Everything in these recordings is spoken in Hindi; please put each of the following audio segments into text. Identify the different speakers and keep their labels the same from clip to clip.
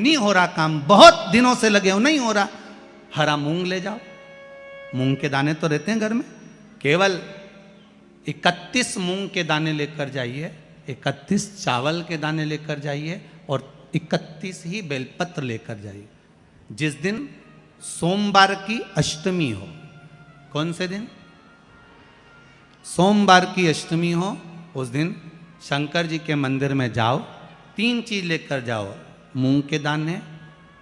Speaker 1: नहीं हो रहा काम, बहुत दिनों से लगे हो, नहीं हो रहा, हरा मूंग ले जाओ। मूंग के दाने तो रहते हैं घर में, केवल 31 मूंग के दाने लेकर जाइए, 31 चावल के दाने लेकर जाइए और 31 ही बेलपत्र लेकर जाइए। जिस दिन सोमवार की अष्टमी हो, कौन से दिन? सोमवार की अष्टमी हो, उस दिन शंकर जी के मंदिर में जाओ, 3 चीज लेकर जाओ, मूंग के दाने,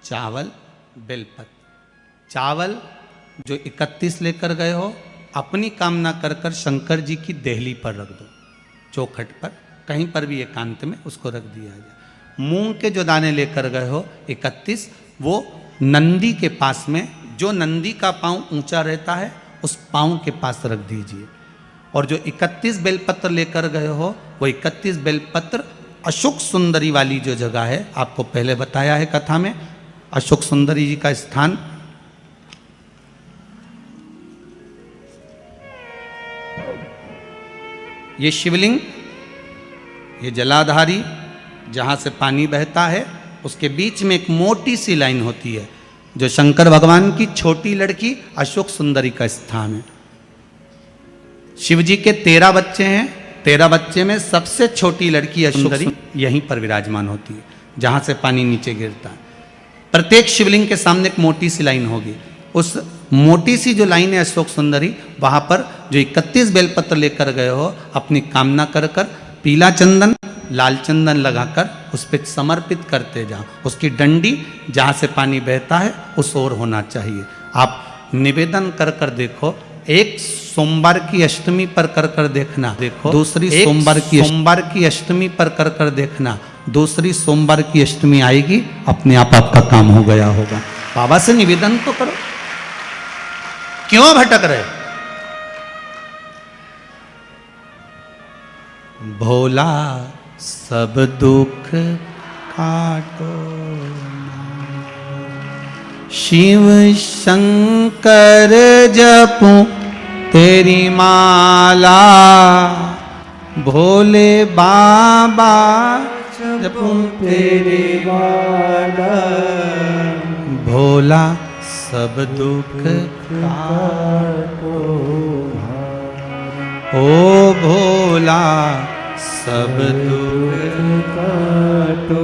Speaker 1: चावल, बेलपत्र। चावल जो 31 लेकर गए हो, अपनी कामना कर कर शंकर जी की देहली पर रख दो, चौखट पर, कहीं पर भी एकांत में उसको रख दिया जाए। मूंग के जो दाने लेकर गए हो 31, वो नंदी के पास में, जो नंदी का पांव ऊंचा रहता है उस पांव के पास रख दीजिए। और जो 31 बेलपत्र लेकर गए हो, वो 31 बेलपत्र अशोक सुंदरी वाली जो जगह है, आपको पहले बताया है कथा में, अशोक सुंदरी जी का स्थान, ये शिवलिंग, ये जलाधारी जहाँ से पानी बहता है, उसके बीच में एक मोटी सी लाइन होती है, जो शंकर भगवान की छोटी लड़की अशोक सुंदरी का स्थान है। शिव जी के 13 बच्चे हैं, 13 बच्चे में सबसे छोटी लड़की अशोक सुंदरी यहीं पर विराजमान होती है, जहाँ से पानी नीचे गिरता है। प्रत्येक शिवलिंग के सामने एक मोटी सी लाइन होगी, उस मोटी सी जो लाइन है अशोक सुंदरी, वहाँ पर जो 31 बेलपत्र लेकर गए हो, अपनी कामना कर कर पीला चंदन, लाल चंदन लगाकर उस पर समर्पित करते जाओ। उसकी डंडी जहाँ से पानी बहता है उस ओर होना चाहिए। आप निवेदन कर कर देखो, एक सोमवार की अष्टमी पर कर कर देखना, देखो दूसरी सोमवार की अष्टमी पर कर कर देखना, दूसरी सोमवार की अष्टमी आएगी, अपने आप आपका काम हो गया होगा। बाबा से निवेदन तो करो, क्यों भटक रहे? भोला सब दुख काटो, शिव शंकर जपूं तेरी माला, भोले बाबा जपूं तेरी माला, भोला सब दुख काटो, ओ भोला सब दुख काटो।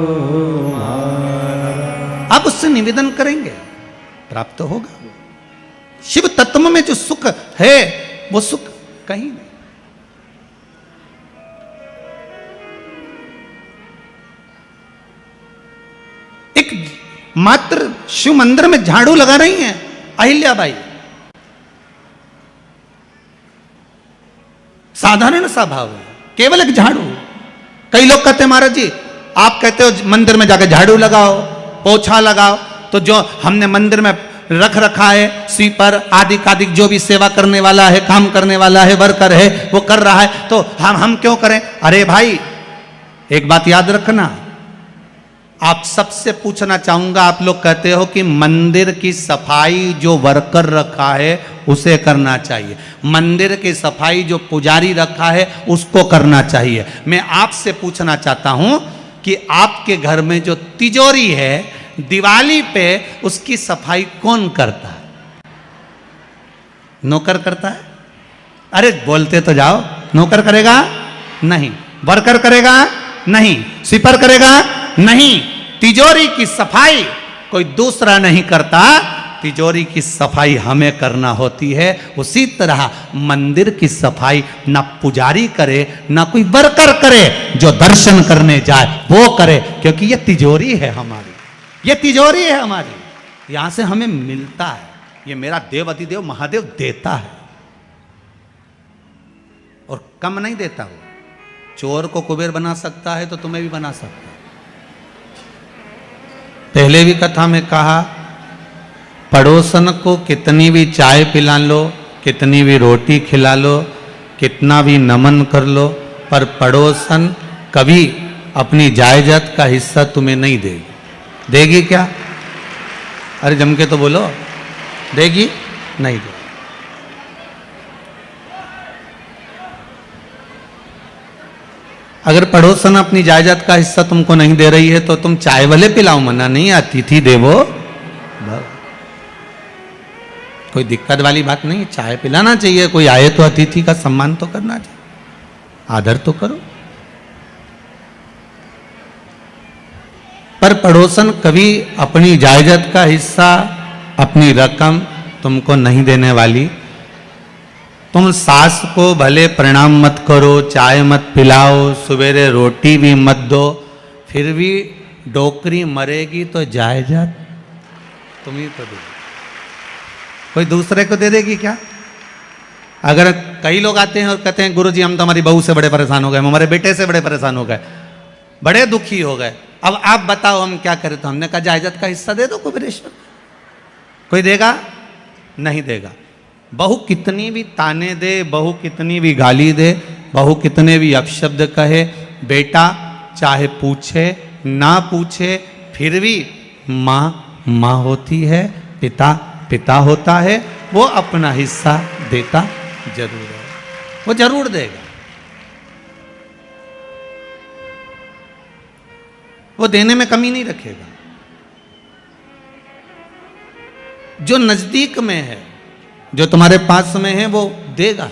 Speaker 1: अब उससे निवेदन करेंगे, प्राप्त होगा। शिव तत्व में जो सुख है वो सुख कहीं नहीं। एक मात्र शिव मंदिर में झाड़ू लगा रही हैं अहिल्याबाई, साधारण सा भाव है, केवल एक झाड़ू। कई लोग कहते हैं महाराज जी, आप कहते हो मंदिर में जाकर झाड़ू लगाओ, पोछा लगाओ, तो जो हमने मंदिर में रख रखा है स्वीपर आदि जो भी सेवा करने वाला है, काम करने वाला है, वर्कर है, वो कर रहा है, तो हम क्यों करें? अरे भाई, एक बात याद रखना, आप सबसे पूछना चाहूंगा, आप लोग कहते हो कि मंदिर की सफाई जो वर्कर रखा है उसे करना चाहिए, मंदिर की सफाई जो पुजारी रखा है उसको करना चाहिए। मैं आपसे पूछना चाहता हूं कि आपके घर में जो तिजोरी है, दिवाली पे उसकी सफाई कौन करता है? नौकर करता है? अरे बोलते तो जाओ। नौकर करेगा? नहीं। वर्कर करेगा? नहीं। स्वीपर करेगा? नहीं। तिजोरी की सफाई कोई दूसरा नहीं करता, तिजोरी की सफाई हमें करना होती है। उसी तरह मंदिर की सफाई ना पुजारी करे ना कोई वर्कर करे, जो दर्शन करने जाए वो करे, क्योंकि ये तिजोरी है हमारी, ये तिजोरी है हमारी, यहां से हमें मिलता है, ये मेरा देव अधिदेव महादेव देता है और कम नहीं देता। वो चोर को कुबेर बना सकता है तो तुम्हें भी बना सकता है। पहले भी कथा में कहा, पड़ोसन को कितनी भी चाय पिला लो, कितनी भी रोटी खिला लो, कितना भी नमन कर लो, पर पड़ोसन कभी अपनी जायदाद का हिस्सा तुम्हें नहीं देगी। देगी क्या? अरे जम के तो बोलो, देगी? नहीं देगी। अगर पड़ोसन अपनी जायदाद का हिस्सा तुमको नहीं दे रही है तो तुम चाय भले पिलाओ, मना नहीं, अतिथि देवो भव। कोई दिक्कत वाली बात नहीं, चाय पिलाना चाहिए, कोई आए तो अतिथि का सम्मान तो करना चाहिए, आदर तो करो। पर पड़ोसन कभी अपनी जायदाद का हिस्सा, अपनी रकम तुमको नहीं देने वाली। तुम सास को भले प्रणाम मत करो, चाय मत पिलाओ, सवेरे रोटी भी मत दो, फिर भी डोकरी मरेगी तो जायदाद तुम ही तो दो, कोई दूसरे को दे देगी क्या? अगर कई लोग आते हैं और कहते हैं गुरुजी हम तो हमारी बहू से बड़े परेशान हो गए, हम हमारे बेटे से बड़े परेशान हो गए, बड़े दुखी हो गए, अब आप बताओ हम क्या करें? तो हमने कहा जायदाद का हिस्सा दे दो कुबेरेश्वर। कोई देगा? नहीं देगा। बहू कितनी भी ताने दे, बहू कितनी भी गाली दे, बहू कितने भी अपशब्द कहे, बेटा चाहे पूछे ना पूछे फिर भी माँ माँ होती है, पिता पिता होता है, वो अपना हिस्सा देता जरूर है, वो जरूर देगा, वो देने में कमी नहीं रखेगा। जो नजदीक में है, जो तुम्हारे पास में है, वो देगा।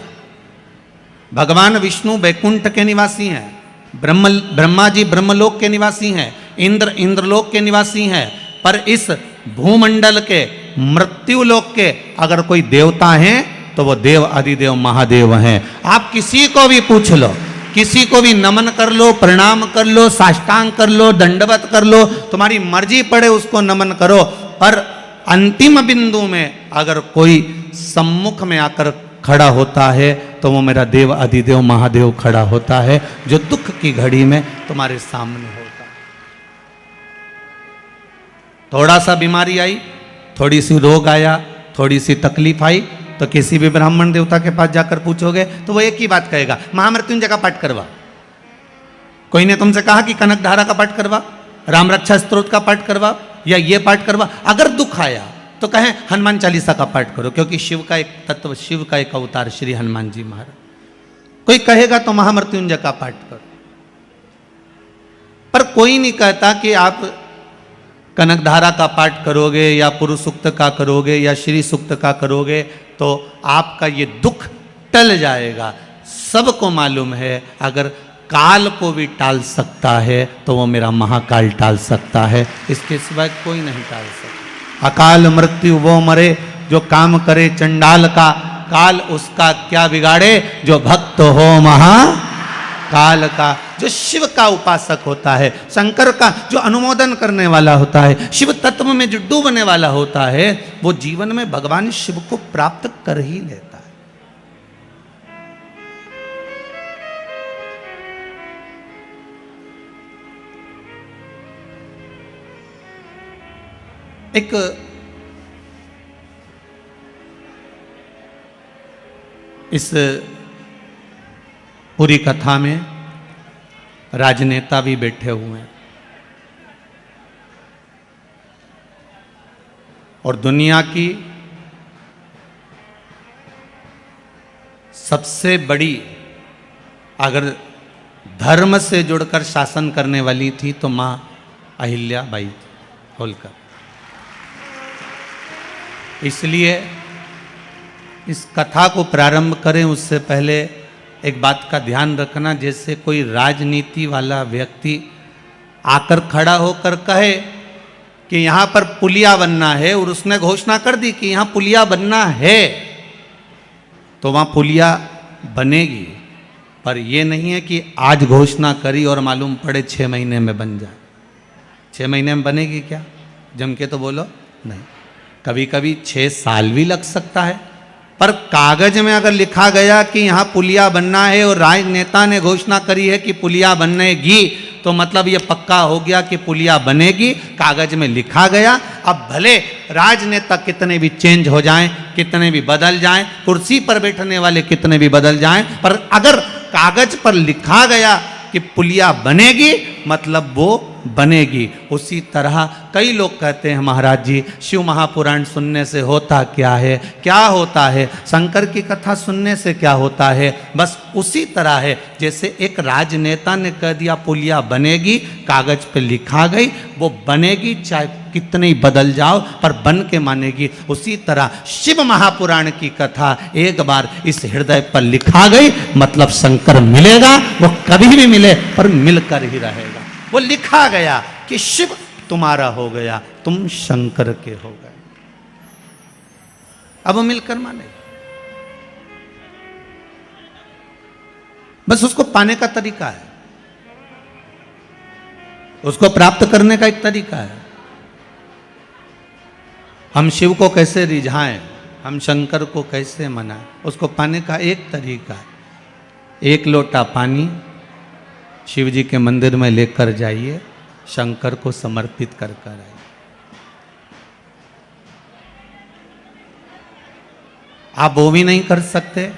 Speaker 1: भगवान विष्णु वैकुंठ के निवासी हैं, ब्रह्मा जी ब्रह्मलोक के निवासी हैं, इंद्र इंद्रलोक के निवासी हैं, पर इस भूमंडल के मृत्युलोक के अगर कोई देवता हैं तो वो देव अधिदेव महादेव हैं। आप किसी को भी पूछ लो, किसी को भी नमन कर लो, प्रणाम कर लो, साष्टांग कर लो, दंडवत कर लो, तुम्हारी मर्जी पड़े उसको नमन करो, पर अंतिम बिंदु में अगर कोई सम्मुख में आकर खड़ा होता है तो वो मेरा देव अधिदेव महादेव खड़ा होता है, जो दुख की घड़ी में तुम्हारे सामने होता है। थोड़ा सा बीमारी आई, थोड़ी सी रोग आया, थोड़ी सी तकलीफ आई, तो किसी भी ब्राह्मण देवता के पास जाकर पूछोगे तो वो एक ही बात कहेगा, महामृत्युंजय का पाठ करवा। कोई ने तुमसे कहा कि कनक धारा का पाठ करवा, राम रक्षा स्तोत्र का पाठ करवा, या ये पाठ करवा। अगर दुख आया तो कहें हनुमान चालीसा का पाठ करो, क्योंकि शिव का एक तत्व, शिव का एक अवतार श्री हनुमान जी महाराज। कोई कहेगा तो महामृत्युंजय का पाठ करो, पर कोई नहीं कहता कि आप कनक धारा का पाठ करोगे या पुरुष सूक्त का करोगे या श्री सूक्त का करोगे तो आपका ये दुख टल जाएगा। सबको मालूम है अगर काल को भी टाल सकता है तो वो मेरा महाकाल टाल सकता है, इसके सिवाय कोई नहीं टाल सकता। अकाल मृत्यु वो मरे जो काम करे चंडाल का, काल उसका क्या बिगाड़े जो भक्त हो महाकाल का। जो शिव का उपासक होता है, शंकर का जो अनुमोदन करने वाला होता है, शिव तत्व में जो डूबने वाला होता है, वो जीवन में भगवान शिव को प्राप्त कर ही लेता है। एक इस पूरी कथा में राजनेता भी बैठे हुए हैं और दुनिया की सबसे बड़ी अगर धर्म से जुड़कर शासन करने वाली थी तो मां अहिल्याबाई होलकर। इसलिए इस कथा को प्रारंभ करें उससे पहले एक बात का ध्यान रखना, जैसे कोई राजनीति वाला व्यक्ति आकर खड़ा होकर कहे कि यहाँ पर पुलिया बनना है और उसने घोषणा कर दी कि यहाँ पुलिया बनना है, तो वहाँ पुलिया बनेगी। पर ये नहीं है कि आज घोषणा करी और मालूम पड़े 6 महीने में बन जाए। 6 महीने में बनेगी क्या? जम के तो बोलो नहीं, कभी कभी 6 साल भी लग सकता है। पर कागज में अगर लिखा गया कि यहाँ पुलिया बनना है और राजनेता ने घोषणा करी है कि पुलिया बनेगी, तो मतलब ये पक्का हो गया कि पुलिया बनेगी, कागज में लिखा गया। अब भले राजनेता कितने भी चेंज हो जाएं, कितने भी बदल जाएं, कुर्सी पर बैठने वाले कितने भी बदल जाएं, पर अगर कागज पर लिखा गया कि पुलिया बनेगी मतलब वो बनेगी। उसी तरह कई लोग कहते हैं महाराज जी शिव महापुराण सुनने से होता क्या है, क्या होता है, शंकर की कथा सुनने से क्या होता है। बस उसी तरह है जैसे एक राजनेता ने कह दिया पुलिया बनेगी, कागज पे लिखा गई, वो बनेगी चाहे कितने ही बदल जाओ पर बन के मानेगी। उसी तरह शिव महापुराण की कथा एक बार इस हृदय पर लिखा गई मतलब शंकर मिलेगा, वो कभी भी मिले पर मिलकर ही रहेगा। वो लिखा गया कि शिव तुम्हारा हो गया, तुम शंकर के हो गए, अब वो मिलकर मानेगा। बस उसको पाने का तरीका है, उसको प्राप्त करने का एक तरीका है। हम शिव को कैसे रिझाएं, हम शंकर को कैसे मनाएं, उसको पाने का एक तरीका है। एक लोटा पानी शिव जी के मंदिर में लेकर जाइए, शंकर को समर्पित कर कर आइए। आप वो भी नहीं कर सकते,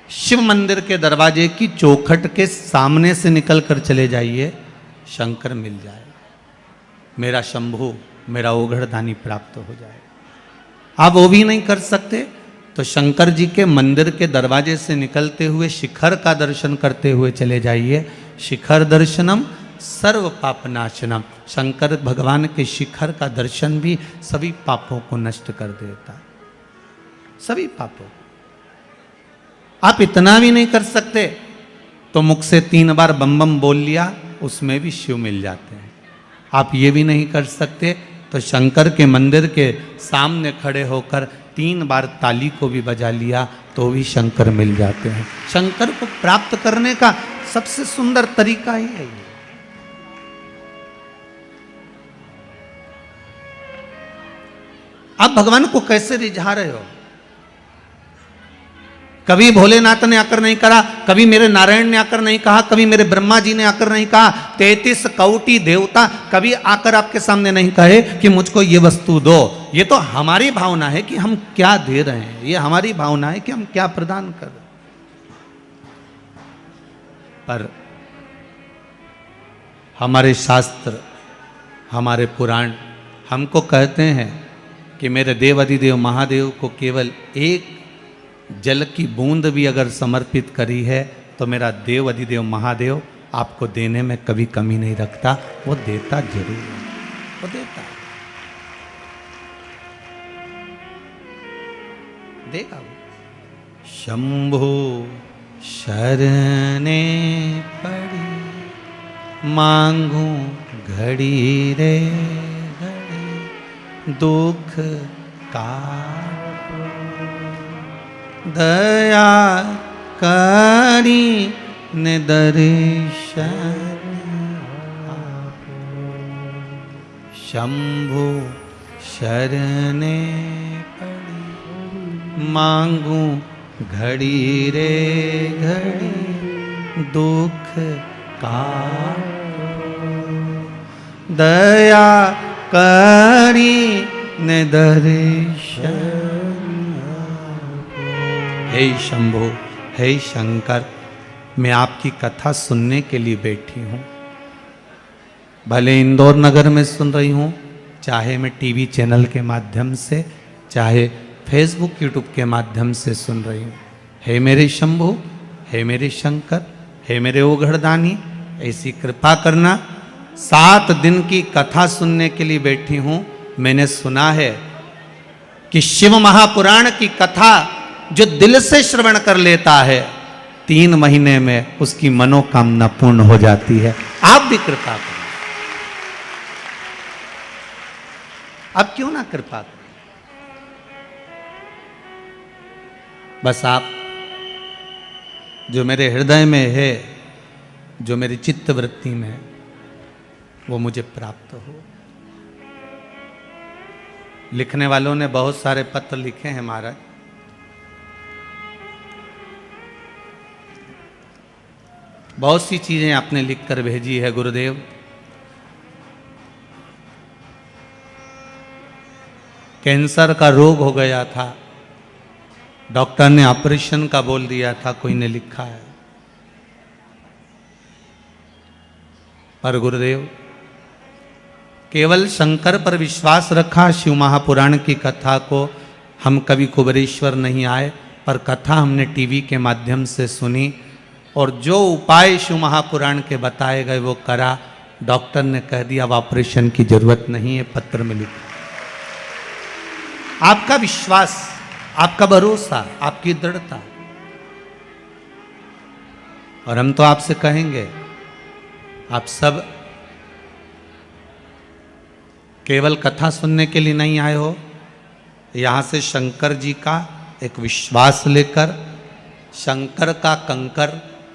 Speaker 1: शिव मंदिर के दरवाजे की चौखट के सामने से निकल कर चले जाइए, शंकर मिल जाए, मेरा शंभु मेरा ओघड़दानी प्राप्त हो जाए। आप वो भी नहीं कर सकते तो शंकर जी के मंदिर के दरवाजे से निकलते हुए शिखर का दर्शन करते हुए चले जाइए। शिखर दर्शनम सर्व पाप नाशनम, शंकर भगवान के शिखर का दर्शन भी सभी पापों को नष्ट कर देता है, सभी पापों। आप इतना भी नहीं कर सकते तो मुख से 3 बार बम बम बोल लिया, उसमें भी शिव मिल जाते हैं। आप ये भी नहीं कर सकते तो शंकर के मंदिर के सामने खड़े होकर 3 बार ताली को भी बजा लिया तो भी शंकर मिल जाते हैं। शंकर को प्राप्त करने का सबसे सुंदर तरीका ही है ये। आप भगवान को कैसे रिझा रहे हो? कभी भोलेनाथ ने आकर नहीं कहा, कभी मेरे नारायण ने आकर नहीं कहा, कभी मेरे ब्रह्मा जी ने आकर नहीं कहा, 33 कौटी देवता कभी आकर आपके सामने नहीं कहे कि मुझको ये वस्तु दो। ये तो हमारी भावना है कि हम क्या दे रहे हैं, ये हमारी भावना है कि हम क्या प्रदान कर रहे हैं। पर हमारे शास्त्र, हमारे पुराण हमको कहते हैं कि मेरे देव अधिदेव महादेव को केवल एक जल की बूंद भी अगर समर्पित करी है तो मेरा देव अधिदेव महादेव आपको देने में कभी कमी नहीं रखता, वो देता जरूर है, वो देता देगा वो। शंभो शरणे पड़ी मांगू घड़ी रे घड़ी, दुख का दया करी ने दर्शन शंभु शरणे पड़ी मांगू घड़ी रे घड़ी, दुख का दया करी ने दर्शन। हे शंभो, हे शंकर, मैं आपकी कथा सुनने के लिए बैठी हूँ। भले इंदौर नगर में सुन रही हूँ, चाहे मैं टीवी चैनल के माध्यम से, चाहे फेसबुक यूट्यूब के माध्यम से सुन रही हूँ। हे मेरे शंभो, हे मेरे शंकर, हे मेरे ओघड़दानी, ऐसी कृपा करना। 7 दिन की कथा सुनने के लिए बैठी हूँ। मैंने सुना है कि शिव महापुराण की कथा जो दिल से श्रवण कर लेता है 3 महीने में उसकी मनोकामना पूर्ण हो जाती है। आप भी कृपा करें, आप क्यों ना कृपा करें? बस आप जो मेरे हृदय में है, जो मेरी चित्त वृत्ति में है, वो मुझे प्राप्त हो। लिखने वालों ने बहुत सारे पत्र लिखे हैं महाराज। बहुत सी चीजें आपने लिखकर भेजी है गुरुदेव। कैंसर का रोग हो गया था, डॉक्टर ने ऑपरेशन का बोल दिया था, कोई ने लिखा है। पर गुरुदेव केवल शंकर पर विश्वास रखा, शिव महापुराण की कथा को हम कभी कुबेरेश्वर नहीं आए, पर कथा हमने टीवी के माध्यम से सुनी और जो उपाय शिव महापुराण के बताए गए वो करा। डॉक्टर ने कह दिया अब ऑपरेशन की जरूरत नहीं है, पत्र में लिखा। आपका विश्वास, आपका भरोसा, आपकी दृढ़ता। और हम तो आपसे कहेंगे आप सब केवल कथा सुनने के लिए नहीं आए हो, यहां से शंकर जी का एक विश्वास लेकर, शंकर का कंकर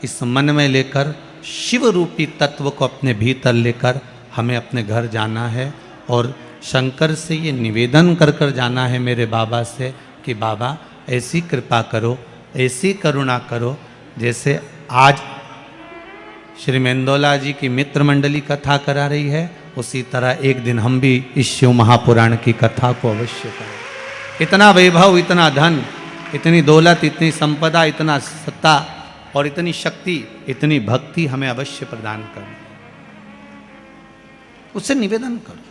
Speaker 1: इस मन में लेकर, शिव रूपी तत्व को अपने भीतर लेकर हमें अपने घर जाना है और शंकर से ये निवेदन कर कर जाना है मेरे बाबा से कि बाबा ऐसी कृपा करो, ऐसी करुणा करो, जैसे आज श्री मेंदोला जी की मित्र मंडली कथा करा रही है, उसी तरह एक दिन हम भी इस शिव महापुराण की कथा को अवश्य करें। इतना वैभव, इतना धन, इतनी दौलत, इतनी संपदा, इतना सत्ता और इतनी शक्ति, इतनी भक्ति हमें अवश्य प्रदान करो। उससे निवेदन करो।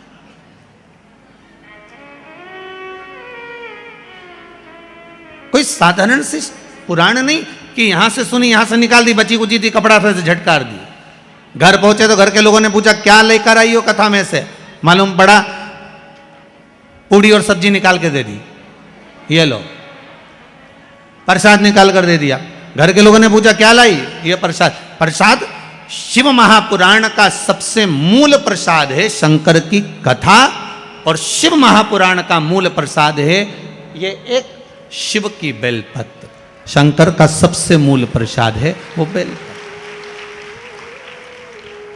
Speaker 1: कोई साधारण सी पुराण नहीं कि यहां से सुनी, यहां से निकाल दी, बची कुची थी, कपड़ा से झटकार दी। घर पहुंचे तो घर के लोगों ने पूछा क्या लेकर आई हो कथा में से, मालूम पड़ा पूड़ी और सब्जी निकाल के दे दी, ये लो। प्रसाद निकाल कर दे दिया। घर के लोगों ने पूछा क्या लाई, ये प्रसाद। प्रसाद शिव महापुराण का सबसे मूल प्रसाद है शंकर की कथा, और शिव महापुराण का मूल प्रसाद है ये एक शिव की बेलपत्र। शंकर का सबसे मूल प्रसाद है वो बेलपत्र।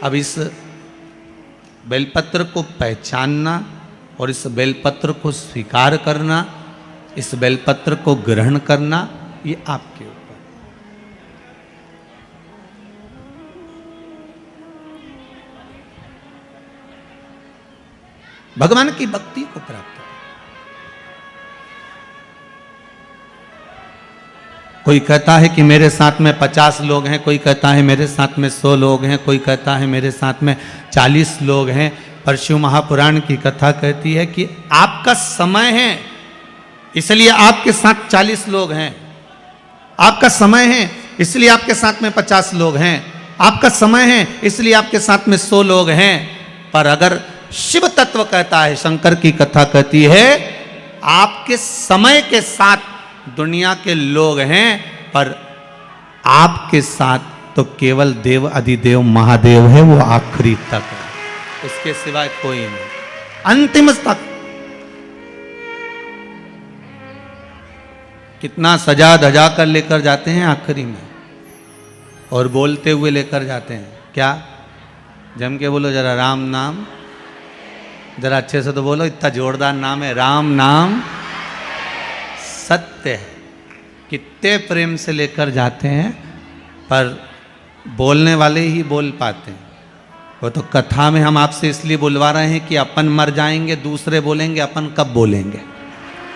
Speaker 1: अब इस बेलपत्र को पहचानना और इस बेलपत्र को स्वीकार करना, इस बेलपत्र को ग्रहण करना, ये आपके ऊपर। भगवान की भक्ति को प्राप्त करें। कोई कहता है कि मेरे साथ में 50 लोग हैं, कोई कहता है मेरे साथ में 100 लोग हैं, कोई कहता है मेरे साथ में 40 लोग हैं, पर शिव महापुराण की कथा कहती है कि आपका समय है इसलिए आपके साथ 40 लोग हैं, आपका समय है इसलिए आपके साथ में 50 लोग हैं, आपका समय है इसलिए आपके साथ में 100 लोग हैं। पर अगर शिव तत्व कहता है, शंकर की कथा कहती है आपके समय के साथ दुनिया के लोग हैं, पर आपके साथ तो केवल देव अधिदेव महादेव है, वो आखिरी तक है, उसके सिवाय कोई नहीं, अंतिम तक। कितना सजा धजा कर लेकर जाते हैं आखिरी में, और बोलते हुए लेकर जाते हैं क्या, जम के बोलो जरा राम नाम, जरा अच्छे से तो बोलो, इतना जोरदार नाम है राम नाम सत्य है। कितने प्रेम से लेकर जाते हैं, पर बोलने वाले ही बोल पाते हैं। वो तो कथा में हम आपसे इसलिए बुलवा रहे हैं कि अपन मर जाएंगे, दूसरे बोलेंगे, अपन कब बोलेंगे,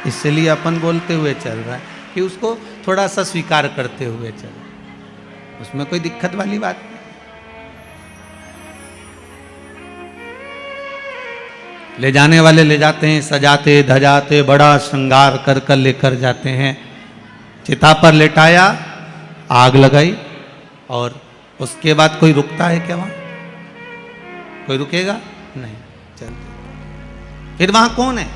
Speaker 1: इसलिए अपन बोलते हुए चल रहा है कि उसको थोड़ा सा स्वीकार करते हुए चले, उसमें कोई दिक्कत वाली बात नहीं। ले जाने वाले ले जाते हैं, सजाते धजाते बड़ा श्रृंगार कर कर लेकर जाते हैं। चिता पर लेटाया, आग लगाई, और उसके बाद कोई रुकता है क्या वहां? कोई रुकेगा नहीं, चलते। फिर वहां कौन है?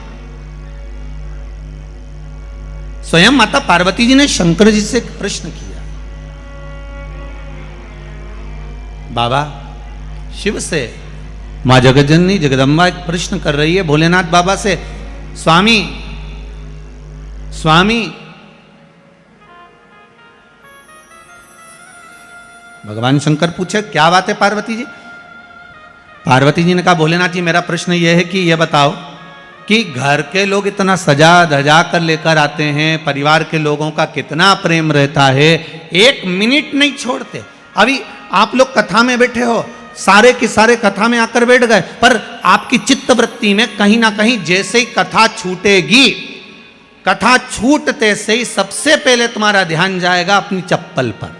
Speaker 1: स्वयं माता पार्वती जी ने शंकर जी से एक प्रश्न किया, बाबा शिव से माँ जगज्जननी जगदम्बा एक प्रश्न कर रही है भोलेनाथ बाबा से, स्वामी स्वामी। भगवान शंकर पूछे क्या बात है पार्वती जी? पार्वती जी ने कहा भोलेनाथ जी मेरा प्रश्न यह है कि यह बताओ कि घर के लोग इतना सजा धजा कर लेकर आते हैं, परिवार के लोगों का कितना प्रेम रहता है, एक मिनट नहीं छोड़ते। अभी आप लोग कथा में बैठे हो, सारे के सारे कथा में आकर बैठ गए, पर आपकी चित्त वृत्ति में कहीं ना कहीं जैसे ही कथा छूटेगी, कथा छूटते से ही सबसे पहले तुम्हारा ध्यान जाएगा अपनी चप्पल पर।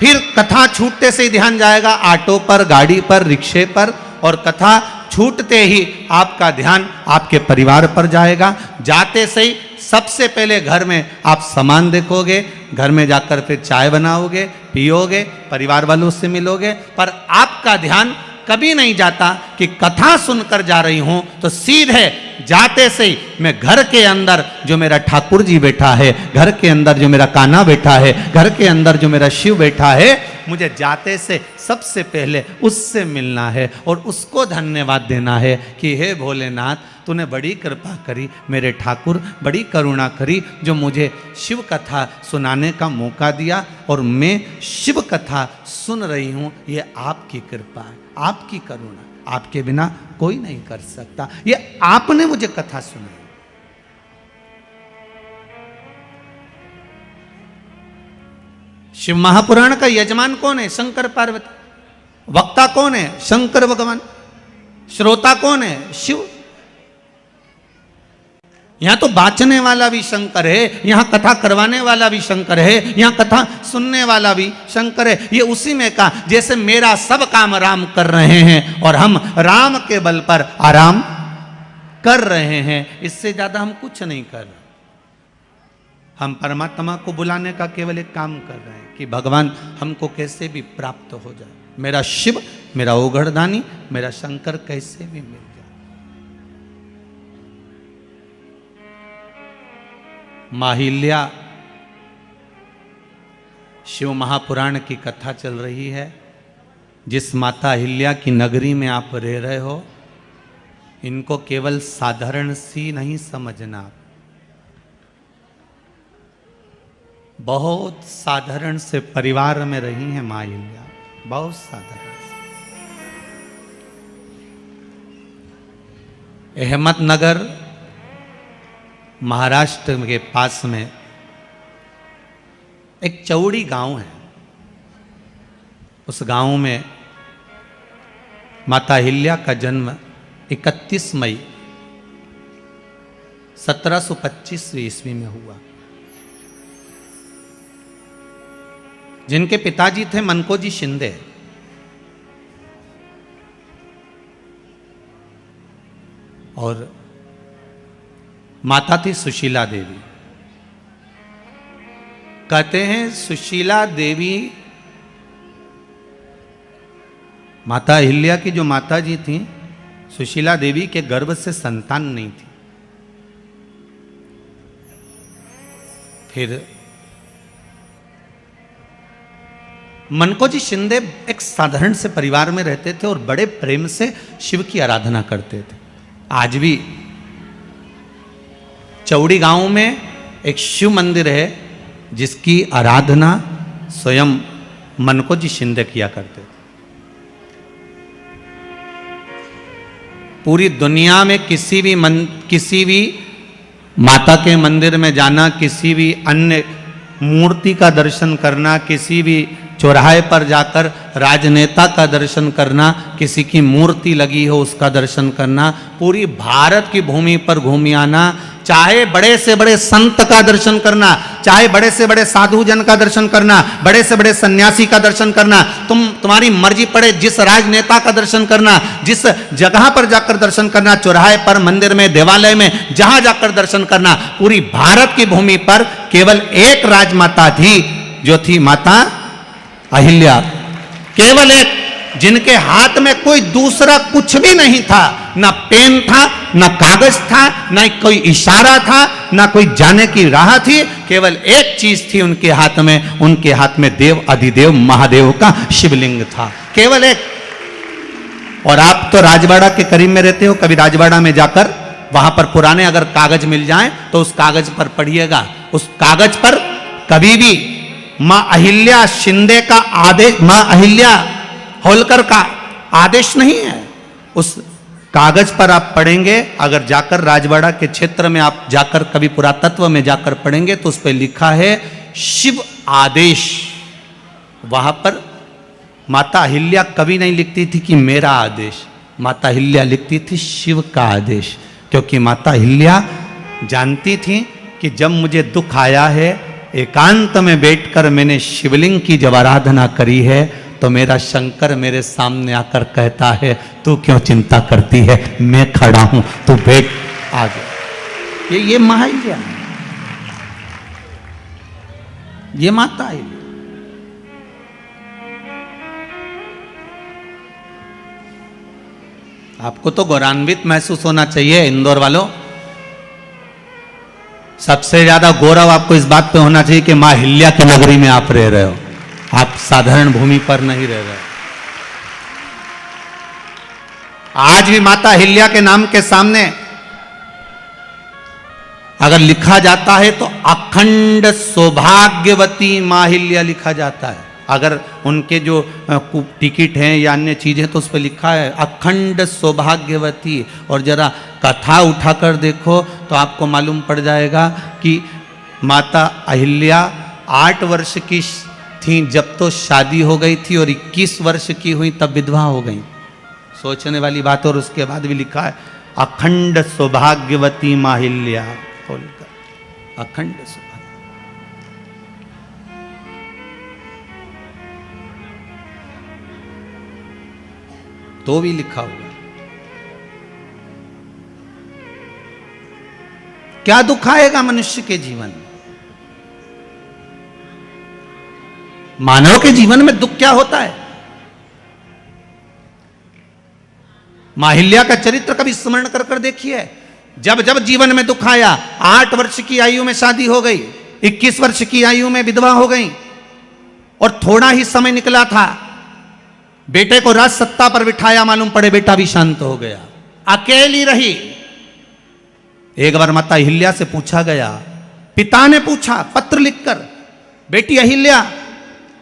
Speaker 1: फिर कथा छूटते से ही ध्यान जाएगा ऑटो पर, गाड़ी पर, रिक्शे पर, और कथा छूटते ही आपका ध्यान आपके परिवार पर जाएगा। जाते से ही सबसे पहले घर में आप सामान देखोगे, घर में जाकर फिर चाय बनाओगे, पियोगे, परिवार वालों से मिलोगे, पर आपका ध्यान कभी नहीं जाता कि कथा सुनकर जा रही हूं तो सीधे जाते से ही मैं घर के अंदर जो मेरा ठाकुर जी बैठा है, घर के अंदर जो मेरा कान्हा बैठा है, घर के अंदर जो मेरा शिव बैठा है, मुझे जाते से सबसे पहले उससे मिलना है और उसको धन्यवाद देना है कि हे भोलेनाथ, तूने बड़ी कृपा करी, मेरे ठाकुर बड़ी करुणा करी जो मुझे शिव कथा सुनाने का मौका दिया और मैं शिव कथा सुन रही हूँ। ये आपकी कृपा है, आपकी करुणा, आपके बिना कोई नहीं कर सकता। ये आपने मुझे कथा सुनाई। शिव महापुराण का यजमान कौन है? शंकर पार्वती। वक्ता कौन है? शंकर भगवान। श्रोता कौन है? शिव। यहां तो बांचने वाला भी शंकर है, यहां कथा करवाने वाला भी शंकर है, यहां कथा सुनने वाला भी शंकर है। ये उसी में का जैसे मेरा सब काम राम कर रहे हैं और हम राम के बल पर आराम कर रहे हैं, इससे ज्यादा हम कुछ नहीं कर रहे। हम परमात्मा को बुलाने का केवल एक काम कर रहे हैं कि भगवान हमको कैसे भी प्राप्त हो जाए, मेरा शिव, मेरा ओघड़दानी, मेरा शंकर कैसे भी मिल जाए। माहिल्या, शिव महापुराण की कथा चल रही है। जिस माता अहिल्या की नगरी में आप रह रहे हो, इनको केवल साधारण सी नहीं समझना, बहुत साधारण से परिवार में रही है माँ अहिल्या, बहुत साधारण से। अहमदनगर महाराष्ट्र के पास में एक चौड़ी गांव है। उस गांव में माता अहिल्या का जन्म 31 मई 1725 ईस्वी में हुआ। जिनके पिताजी थे मनकोजी शिंदे, और माता थी सुशीला देवी। कहते हैं सुशीला देवी, माता अहिल्या की जो माता जी थी, सुशीला देवी के गर्भ से संतान नहीं थी। फिर मनकोजी शिंदे एक साधारण से परिवार में रहते थे और बड़े प्रेम से शिव की आराधना करते थे। आज भी चौड़ी गांव में एक शिव मंदिर है जिसकी आराधना स्वयं मनकोजी शिंदे किया करते थे। पूरी दुनिया में किसी भी माता के मंदिर में जाना, किसी भी अन्य मूर्ति का दर्शन करना, किसी भी चौराहे पर जाकर राजनेता का दर्शन करना, किसी की मूर्ति लगी हो उसका दर्शन करना, पूरी भारत की भूमि पर घूम आना, चाहे बड़े से बड़े संत का दर्शन करना, चाहे बड़े से बड़े साधु जन का दर्शन करना, बड़े से बड़े सन्यासी का दर्शन करना, तुम्हारी मर्जी पड़े जिस राजनेता का दर्शन करना, जिस जगह पर जाकर दर्शन करना, चौराहे पर, मंदिर में, देवालय में, जहां जाकर दर्शन करना। पूरी भारत की भूमि पर केवल एक राजमाता थी, जो थी माता अहिल्या। केवल एक, जिनके हाथ में कोई दूसरा कुछ भी नहीं था, ना पेन था, ना कागज था, ना कोई इशारा था, ना कोई जाने की राह थी। केवल एक चीज थी उनके हाथ में, उनके हाथ में देव अधिदेव महादेव का शिवलिंग था, केवल एक। और आप तो राजवाड़ा के करीब में रहते हो, कभी राजवाड़ा में जाकर वहां पर पुराने अगर कागज मिल जाएं तो उस कागज पर पढ़िएगा। उस कागज पर कभी भी मां अहिल्या शिंदे का आदेश, मां अहिल्या होलकर का आदेश नहीं है। उस कागज पर आप पढ़ेंगे, अगर जाकर राजवाड़ा के क्षेत्र में आप जाकर कभी पुरातत्व में जाकर पढ़ेंगे तो उस पर लिखा है शिव आदेश। वहां पर माता अहिल्या कभी नहीं लिखती थी कि मेरा आदेश, माता अहिल्या लिखती थी शिव का आदेश, क्योंकि माता अहिल्या जानती थी कि जब मुझे दुख आया है एकांत में बैठकर मैंने शिवलिंग की जब आराधना करी है तो मेरा शंकर मेरे सामने आकर कहता है, तू क्यों चिंता करती है, मैं खड़ा हूं, तू बैठ आगे। ये महाअहिल्या, ये माता अहिल्या। आपको तो गौरवान्वित महसूस होना चाहिए इंदौर वालों। सबसे ज्यादा गौरव आपको इस बात पे होना चाहिए कि मां अहिल्या की नगरी में आप रह रहे हो, आप साधारण भूमि पर नहीं रह रहे। आज भी माता अहिल्या के नाम के सामने अगर लिखा जाता है तो अखंड सौभाग्यवती मां अहिल्या लिखा जाता है। अगर उनके जो टिकट हैं या अन्य चीजें तो उस पर लिखा है अखंड सौभाग्यवती। और जरा कथा उठाकर देखो तो आपको मालूम पड़ जाएगा कि माता अहिल्या 8 वर्ष की थी जब तो शादी हो गई थी और 21 वर्ष की हुई तब विधवा हो गई। सोचने वाली बात। और उसके बाद भी लिखा है अखंड सौभाग्यवती मां अहिल्या, बोलकर अखंड सौभाग्य। तो भी लिखा हुआ। क्या दुख आएगा मनुष्य के जीवन में? मानव के जीवन में दुख क्या होता है? मां अहिल्या का चरित्र कभी स्मरण कर कर देखिए। जब जब जीवन में दुख आया, 8 वर्ष की आयु में शादी हो गई, 21 वर्ष की आयु में विधवा हो गई और थोड़ा ही समय निकला था, बेटे को राज सत्ता पर बिठाया, मालूम पड़े बेटा भी शांत हो गया, अकेली रही। एक बार माता अहिल्या से पूछा गया, पिता ने पूछा पत्र लिखकर, बेटी अहिल्या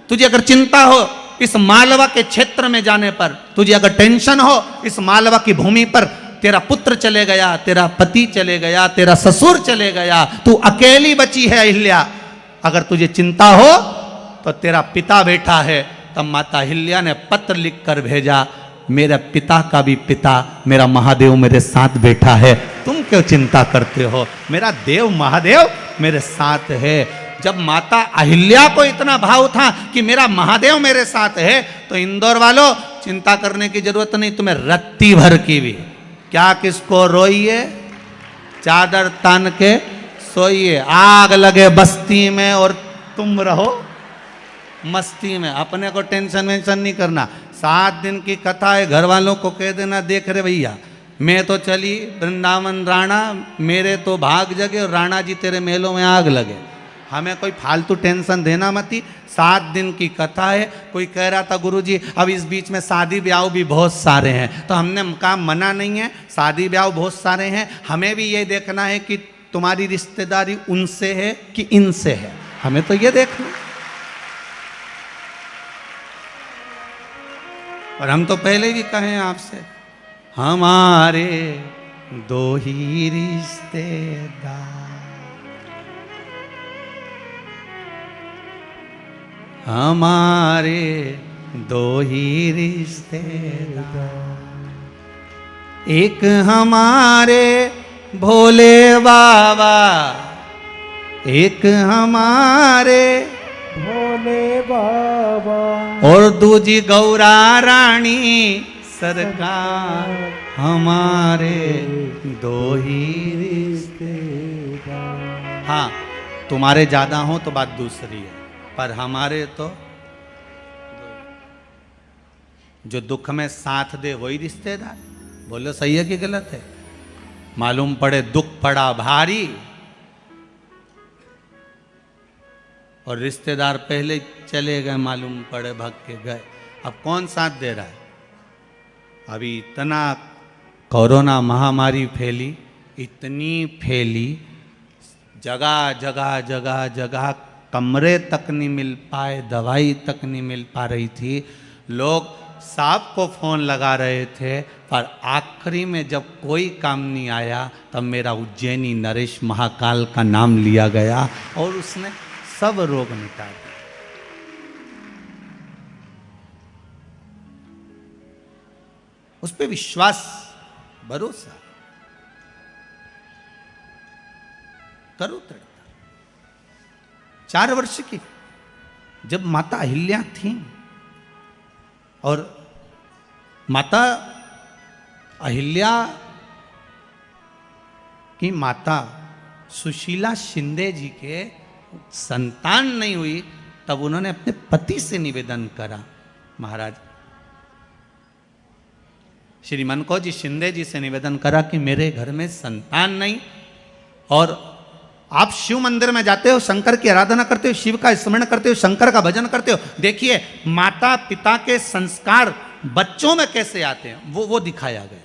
Speaker 1: तुझे अगर चिंता हो इस मालवा के क्षेत्र में जाने पर, तुझे अगर टेंशन हो इस मालवा की भूमि पर, तेरा पुत्र चले गया, तेरा पति चले गया, तेरा ससुर चले गया, तू अकेली बची है अहिल्या, अगर तुझे चिंता हो तो तेरा पिता बैठा है। तब माता अहिल्या ने पत्र लिखकर भेजा, मेरे पिता का भी पिता मेरा महादेव मेरे साथ बैठा है, तुम क्यों चिंता करते हो, मेरा देव महादेव मेरे साथ है। जब माता अहिल्या को इतना भाव था कि मेरा महादेव मेरे साथ है, तो इंदौर वालों चिंता करने की जरूरत नहीं, तुम्हें रत्ती भर की भी। क्या किसको रोइए, चादर तान के सोइए, आग लगे बस्ती में और तुम रहो मस्ती में। अपने को टेंशन वेंशन नहीं करना। 7 दिन की कथा है, घर वालों को कह देना, देख रहे भैया मैं तो चली वृंदावन राणा, मेरे तो भाग जगे और राणा जी तेरे महलों में आग लगे, हमें कोई फालतू टेंशन देना मत ही। 7 दिन की कथा है। कोई कह रहा था गुरुजी अब इस बीच में शादी ब्याह भी बहुत सारे हैं, तो हमने कहा मना नहीं है, शादी ब्याह बहुत सारे हैं, हमें भी ये देखना है कि तुम्हारी रिश्तेदारी उनसे है कि इनसे है, हमें तो ये देखना। और हम तो पहले भी कहे आपसे, हमारे 2 ही रिश्तेदार, हमारे 2 ही रिश्तेदार, एक हमारे भोले बाबा, एक हमारे भोले बाबा, और दूजी गौरा रानी सरकार, हमारे 2 ही रिश्तेदार। हाँ तुम्हारे ज्यादा हो तो बात दूसरी है, पर हमारे तो जो दुख में साथ दे वही रिश्तेदार। बोलो सही है कि गलत है? मालूम पड़े दुख पड़ा भारी और रिश्तेदार पहले चले गए, मालूम पड़े भाग के गए, अब कौन साथ दे रहा है? अभी इतना कोरोना महामारी फैली, इतनी फैली, जगह जगह जगह जगह कमरे तक नहीं मिल पाए, दवाई तक नहीं मिल पा रही थी, लोग साहब को फोन लगा रहे थे, पर आखिरी में जब कोई काम नहीं आया तब मेरा उज्जैनी नरेश महाकाल का नाम लिया गया और उसने सब रोग मिटा दिए। उस पे विश्वास भरोसा करो तड़ता। 4 वर्ष की, जब माता अहिल्या थी और माता अहिल्या की माता सुशीला शिंदे जी के संतान नहीं हुई, तब उन्होंने अपने पति से निवेदन करा, महाराज श्री मनकोजी शिंदे जी से निवेदन करा कि मेरे घर में संतान नहीं, और आप शिव मंदिर में जाते हो, शंकर की आराधना करते हो, शिव का स्मरण करते हो, शंकर का भजन करते हो, देखिए माता पिता के संस्कार बच्चों में कैसे आते हैं, वो दिखाया गया।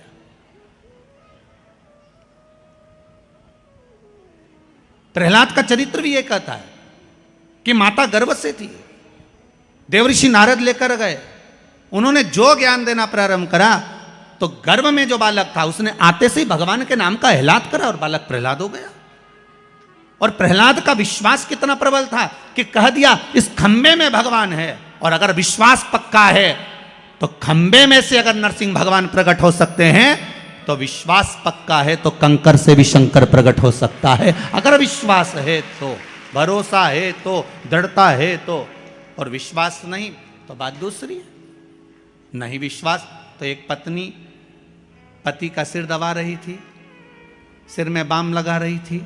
Speaker 1: प्रहलाद का चरित्र भी ये कहता है कि माता गर्भ से थी, देवऋषि नारद लेकर गए, उन्होंने जो ज्ञान देना प्रारंभ करा तो गर्भ में जो बालक था उसने आते से ही भगवान के नाम का एहलाद करा और बालक प्रहलाद हो गया। और प्रहलाद का विश्वास कितना प्रबल था कि कह दिया इस खंबे में भगवान है, और अगर विश्वास पक्का है तो खंबे में से अगर नरसिंह भगवान प्रकट हो सकते हैं तो विश्वास पक्का है तो कंकर से भी शंकर प्रकट हो सकता है। अगर विश्वास है तो, भरोसा है तो, दृढ़ता है तो, और विश्वास नहीं तो बात दूसरी है। नहीं विश्वास तो एक पत्नी पति का सिर दबा रही थी, सिर में बाम लगा रही थी।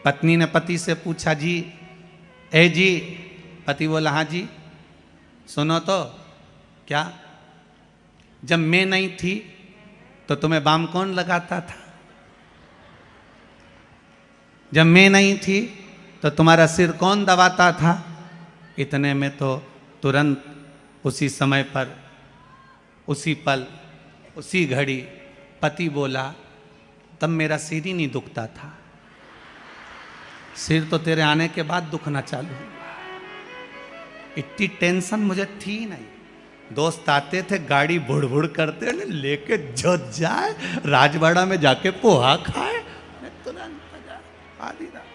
Speaker 1: पत्नी ने पति से पूछा, जी ए जी, पति बोला हाँ जी। सुनो तो, क्या? जब मैं नहीं थी तो तुम्हें बाम कौन लगाता था? जब मैं नहीं थी तो तुम्हारा सिर कौन दबाता था? इतने में तो तुरंत उसी समय पर, उसी पल, उसी घड़ी पति बोला, तब मेरा सिर ही नहीं दुखता था, सिर तो तेरे आने के बाद दुखना चालू हुआ। इतनी टेंशन मुझे थी नहीं। दोस्त आते थे, गाड़ी बुड़ बुड़ करते, लेके जो जाए राजवाड़ा में जाके पोहा खाए, तुरंत आधी रात।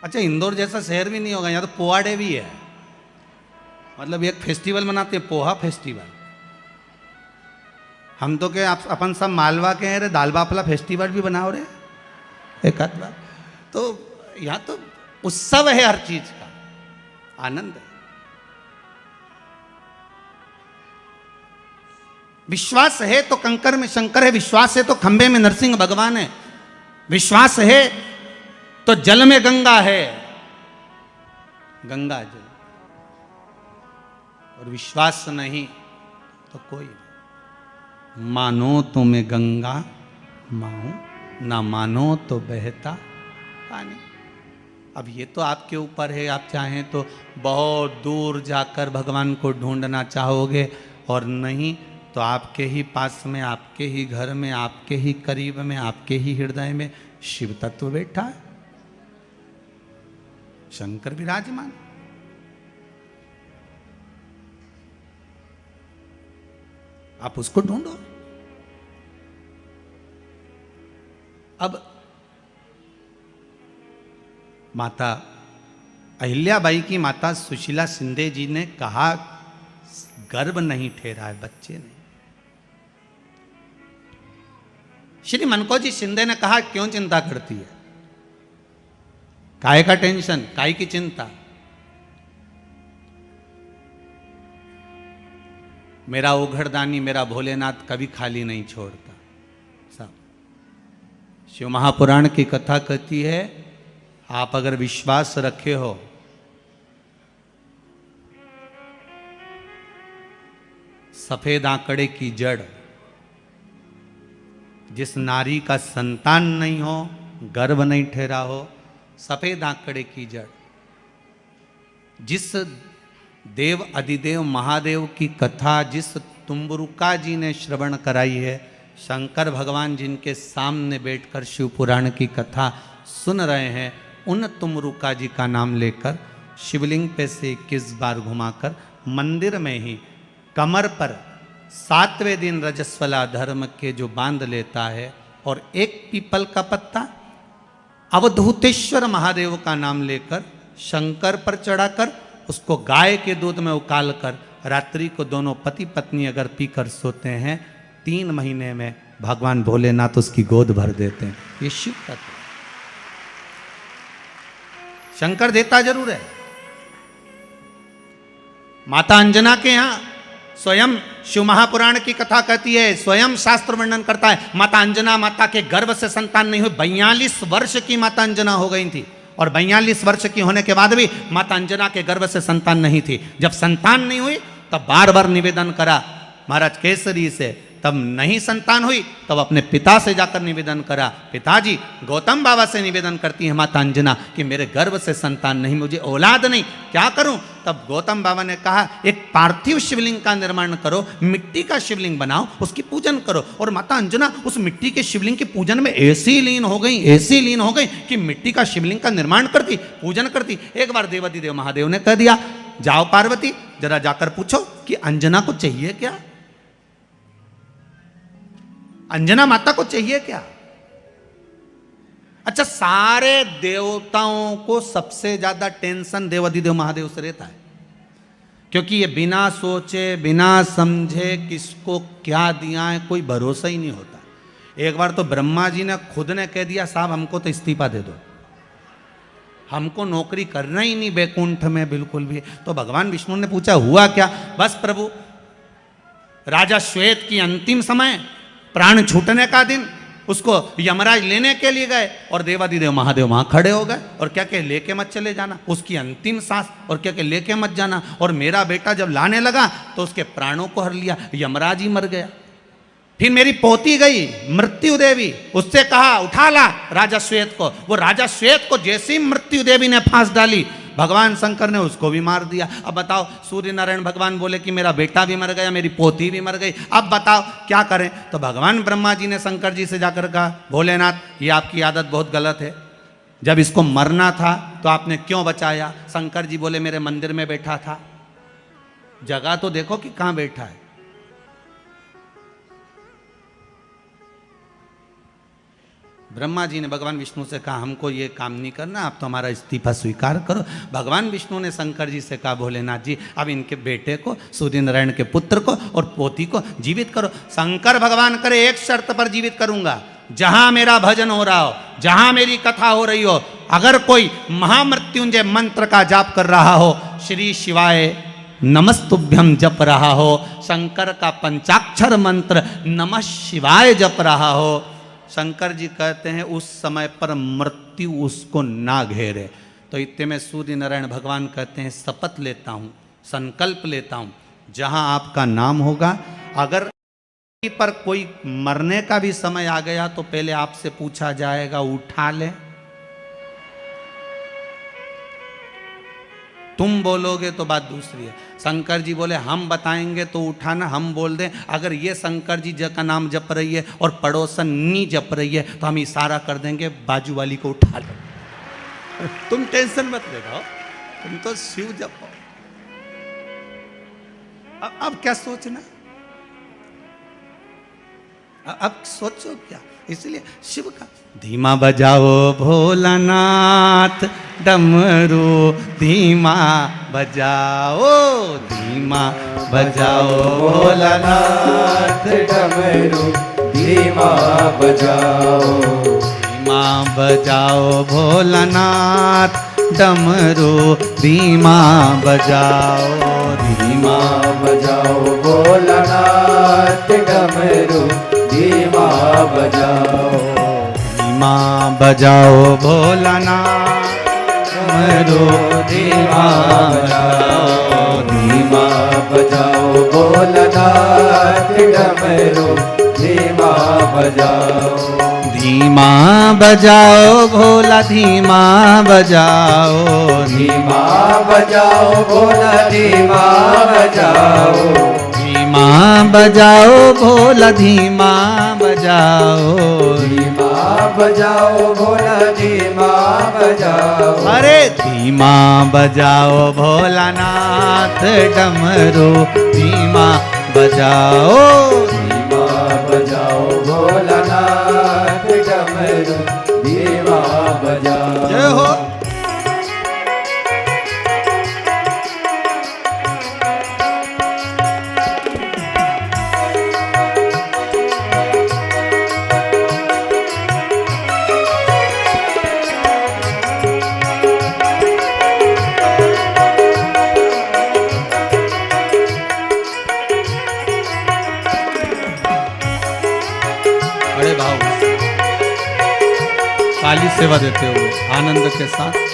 Speaker 1: अच्छा, इंदौर जैसा शहर भी नहीं होगा, यहाँ तो पोहा डे भी है, मतलब एक फेस्टिवल मनाते हैं, पोहा फेस्टिवल। हम तो क्या अपन सब मालवा के हैं रे, दाल बाफला फेस्टिवल भी बनाओ रे एक आध बार। तो यहाँ तो उत्सव है, हर चीज का आनंद है। विश्वास है तो कंकर में शंकर है, विश्वास है तो खंबे में नरसिंह भगवान है, विश्वास है तो जल में गंगा है, गंगा जल, और विश्वास नहीं तो कोई नहीं। मानो तो मैं गंगा माहूं, ना मानो तो बहता पानी। अब ये तो आपके ऊपर है, आप चाहें तो बहुत दूर जाकर भगवान को ढूंढना चाहोगे, और नहीं तो आपके ही पास में, आपके ही घर में, आपके ही करीब में, आपके ही हृदय में शिव तत्व बैठा है, शंकर विराजमान। आप उसको ढूंढो। अब माता अहिल्याबाई की माता सुशीला शिंदे जी ने कहा, गर्भ नहीं ठहरा है, बच्चे नहीं। श्री मनकोजी शिंदे ने कहा, क्यों चिंता करती है, काय का टेंशन, काय की चिंता? मेरा ओघड़दानी, मेरा भोलेनाथ कभी खाली नहीं छोड़ता। सब शिव महापुराण की कथा कहती है, आप अगर विश्वास रखे हो सफेद आंकड़े की जड़, जिस नारी का संतान नहीं हो, गर्भ नहीं ठहरा हो, सफेद आंकड़े की जड़, जिस देव अधिदेव महादेव की कथा जिस तुम्बरुका जी ने श्रवण कराई है, शंकर भगवान जिनके सामने बैठकर शिव पुराण की कथा सुन रहे हैं, उन तुम्बरुका जी का नाम लेकर शिवलिंग पे से 21 बार घुमाकर मंदिर में ही कमर पर 7वें दिन रजस्वला धर्म के जो बांध लेता है, और एक पीपल का पत्ता अवधूतेश्वर महादेव का नाम लेकर शंकर पर चढ़ाकर उसको गाय के दूध में उकाल कर रात्रि को दोनों पति पत्नी अगर पीकर सोते हैं 3 महीने में भगवान भोलेनाथ उसकी गोद भर देते हैं। ये शिव तत्व। शंकर देता जरूर है। माता अंजना के यहां स्वयं शिव महापुराण की कथा कहती है, स्वयं शास्त्र वर्णन करता है, माता अंजना माता के गर्भ से संतान नहीं हुई। 42 वर्ष की माता अंजना हो गई थी और 42 वर्ष की होने के बाद भी माता अंजना के गर्भ से संतान नहीं थी। जब संतान नहीं हुई तब बार बार निवेदन करा महाराज केसरी से, तब नहीं संतान हुई तब अपने पिता से जाकर निवेदन करा, पिताजी गौतम बाबा से निवेदन करती है माता अंजना कि मेरे गर्भ से संतान नहीं, मुझे औलाद नहीं, क्या करूं? तब गौतम बाबा ने कहा एक पार्थिव शिवलिंग का निर्माण करो, मिट्टी का शिवलिंग बनाओ, उसकी पूजन करो। और माता अंजना उस मिट्टी के शिवलिंग के पूजन में ऐसी लीन हो गई कि मिट्टी का शिवलिंग का निर्माण करती, पूजन करती। एक बार देवाधिदेव महादेव ने कह दिया, जाओ पार्वती जरा जाकर पूछो कि अंजना को चाहिए क्या, अंजना माता को चाहिए क्या। अच्छा, सारे देवताओं को सबसे ज्यादा टेंशन देवाधिदेव महादेव से रहता है, क्योंकि ये बिना सोचे बिना समझे किसको क्या दिया है कोई भरोसा ही नहीं होता। एक बार तो ब्रह्मा जी ने खुद ने कह दिया, साहब हमको तो इस्तीफा दे दो, हमको नौकरी करना ही नहीं बैकुंठ में बिल्कुल भी। तो भगवान विष्णु ने पूछा हुआ क्या? बस प्रभु, राजा श्वेत की अंतिम समय, प्राण छूटने का दिन, उसको यमराज लेने के लिए गए और देवाधिदेव महादेव वहां खड़े हो गए और क्या कहे, लेके मत चले जाना, उसकी अंतिम सांस, और क्या कहे, लेके मत जाना। और मेरा बेटा जब लाने लगा तो उसके प्राणों को हर लिया, यमराज ही मर गया। फिर मेरी पोती गई मृत्यु देवी, उससे कहा उठा ला राजा श्वेत को, वो राजा श्वेत को जैसे ही मृत्यु देवी ने फांस डाली, भगवान शंकर ने उसको भी मार दिया। अब बताओ, सूर्य नारायण भगवान बोले कि मेरा बेटा भी मर गया, मेरी पोती भी मर गई, अब बताओ क्या करें? तो भगवान ब्रह्मा जी ने शंकर जी से जाकर कहा, भोलेनाथ ये आपकी आदत बहुत गलत है, जब इसको मरना था तो आपने क्यों बचाया? शंकर जी बोले मेरे मंदिर में बैठा था, जगह तो देखो कि कहां बैठा है। ब्रह्मा जी ने भगवान विष्णु से कहा हमको ये काम नहीं करना, आप तो हमारा इस्तीफा स्वीकार करो। भगवान विष्णु ने शंकर जी से कहा भोलेनाथ जी अब इनके बेटे को, सूर्य नारायण के पुत्र को और पोती को जीवित करो। शंकर भगवान करे एक शर्त पर जीवित करूंगा, जहां मेरा भजन हो रहा हो, जहां मेरी कथा हो रही हो, अगर कोई महामृत्युंजय मंत्र का जाप कर रहा हो, श्री शिवाय नमस्तुभ्यम जप रहा हो, शंकर का पंचाक्षर मंत्र नमः शिवाय जप रहा हो, शंकर जी कहते हैं उस समय पर मृत्यु उसको ना घेरे। तो इतने में सूर्य नारायण भगवान कहते हैं शपथ लेता हूँ, संकल्प लेता हूँ, जहाँ आपका नाम होगा, अगर पर कोई मरने का भी समय आ गया तो पहले आपसे पूछा जाएगा उठा ले, तुम बोलोगे तो बात दूसरी है। शंकर जी बोले हम बताएंगे तो उठाना, हम बोल दें अगर ये शंकर जी का नाम जप रही है और पड़ोसन नी जप रही है तो हम इशारा कर देंगे बाजू वाली को उठा लो, तुम टेंशन मत लेना, तुम तो शिव जपो। अब क्या सोचना, अब सोचो क्या, इसलिए शिव का धीमा बजाओ भोलानाथ डमरू, धीमा बजाओ, धीमा बजाओ भोलानाथ डमरू, धीमा बजाओ, धीमा बजाओ भोलानाथ डमरू, धीमा बजाओ, धीमा बजाओ भोलानाथ डमरू, धीमा बजाओ, धीमा बजाओ भोलानाथ डमरू, धीमा बजाओ, धीमा बजाओ भोलानाथ डमरू, धीमा बजाओ, धीमा बजाओ भोला, धीमा बजाओ, धीमा बजाओ भोला, धीमा बजाओ, धीमा बजाओ भोला, धीमा बजाओ, धीमा बजाओ भोला, धीमा बजाओ, अरे धीमा बजाओ भोलानाथ डमरू, धीमा बजाओ, धीमा बजाओ भोलानाथ डमरू, धीमा बजाओ। जय हो। सेवा देते हुए आनंद के साथ।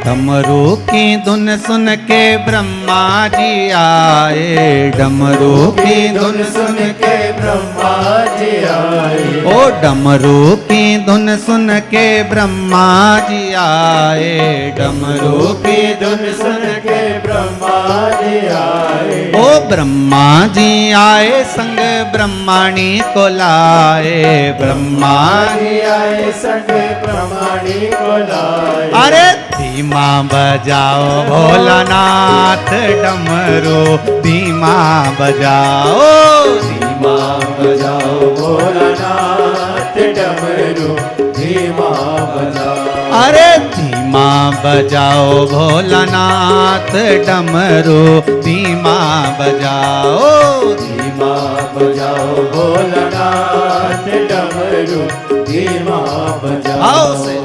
Speaker 1: डमरू की धुन सुन के ब्रह्मा जी आए, डमरू की धुन सुन के
Speaker 2: ब्रह्मा जी आए।
Speaker 1: ओ डमरू की धुन सुन के ब्रह्मा जी आए, डमरू की धुन सुन के
Speaker 2: ब्रह्मा जी आए।
Speaker 1: ओ ब्रह्मा जी आए संग ब्रह्माणी को लाए, ब्रह्मा
Speaker 2: जी आए संग ब्रह्माणी को लाए।
Speaker 1: अरे धीमा बजाओ भोलानाथ डमरू, धीमा बजाओ,
Speaker 2: धीमा बजाओ भोलानाथ डमरू, धीमा बजाओ।
Speaker 1: अरे धीमा बजाओ भोलानाथ डमरू, धीमा बजाओ,
Speaker 2: धीमा बजाओ भोलानाथ डमरू, धीमा बजाओ।
Speaker 1: आओ से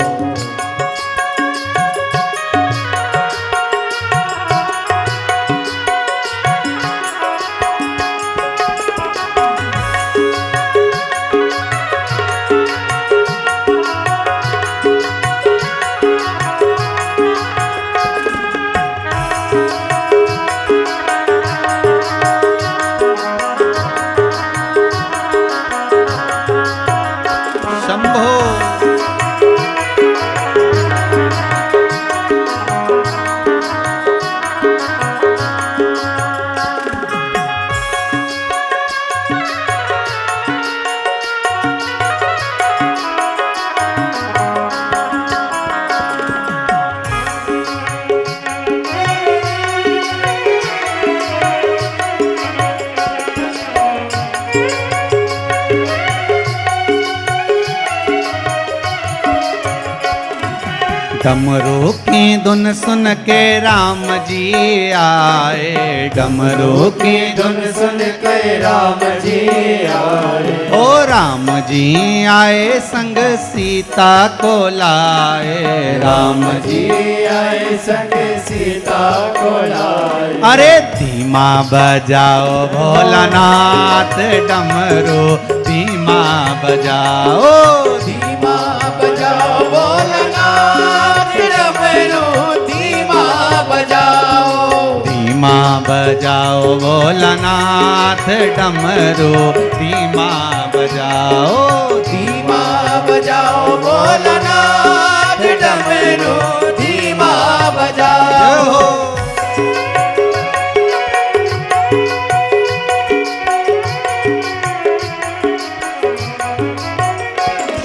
Speaker 1: डमरू की धुन सुन के राम जी आए, डमरू की
Speaker 2: धुन सुन के राम जी आए।
Speaker 1: ओ राम जी आए संग सीता को लाए,
Speaker 2: राम जी आए संग सीता को लाए।
Speaker 1: अरे धीमा बजाओ भोलानाथ डमरू, धीमा बजाओ,
Speaker 2: धीमा बजाओ भोलानाथ डमरू, धीमा बजाओ।
Speaker 1: धीमा बजाओ भोलानाथ डमरू, धीमा बजाओ,
Speaker 2: धीमा बजाओ भोलानाथ डमरू, धीमा बजाओ।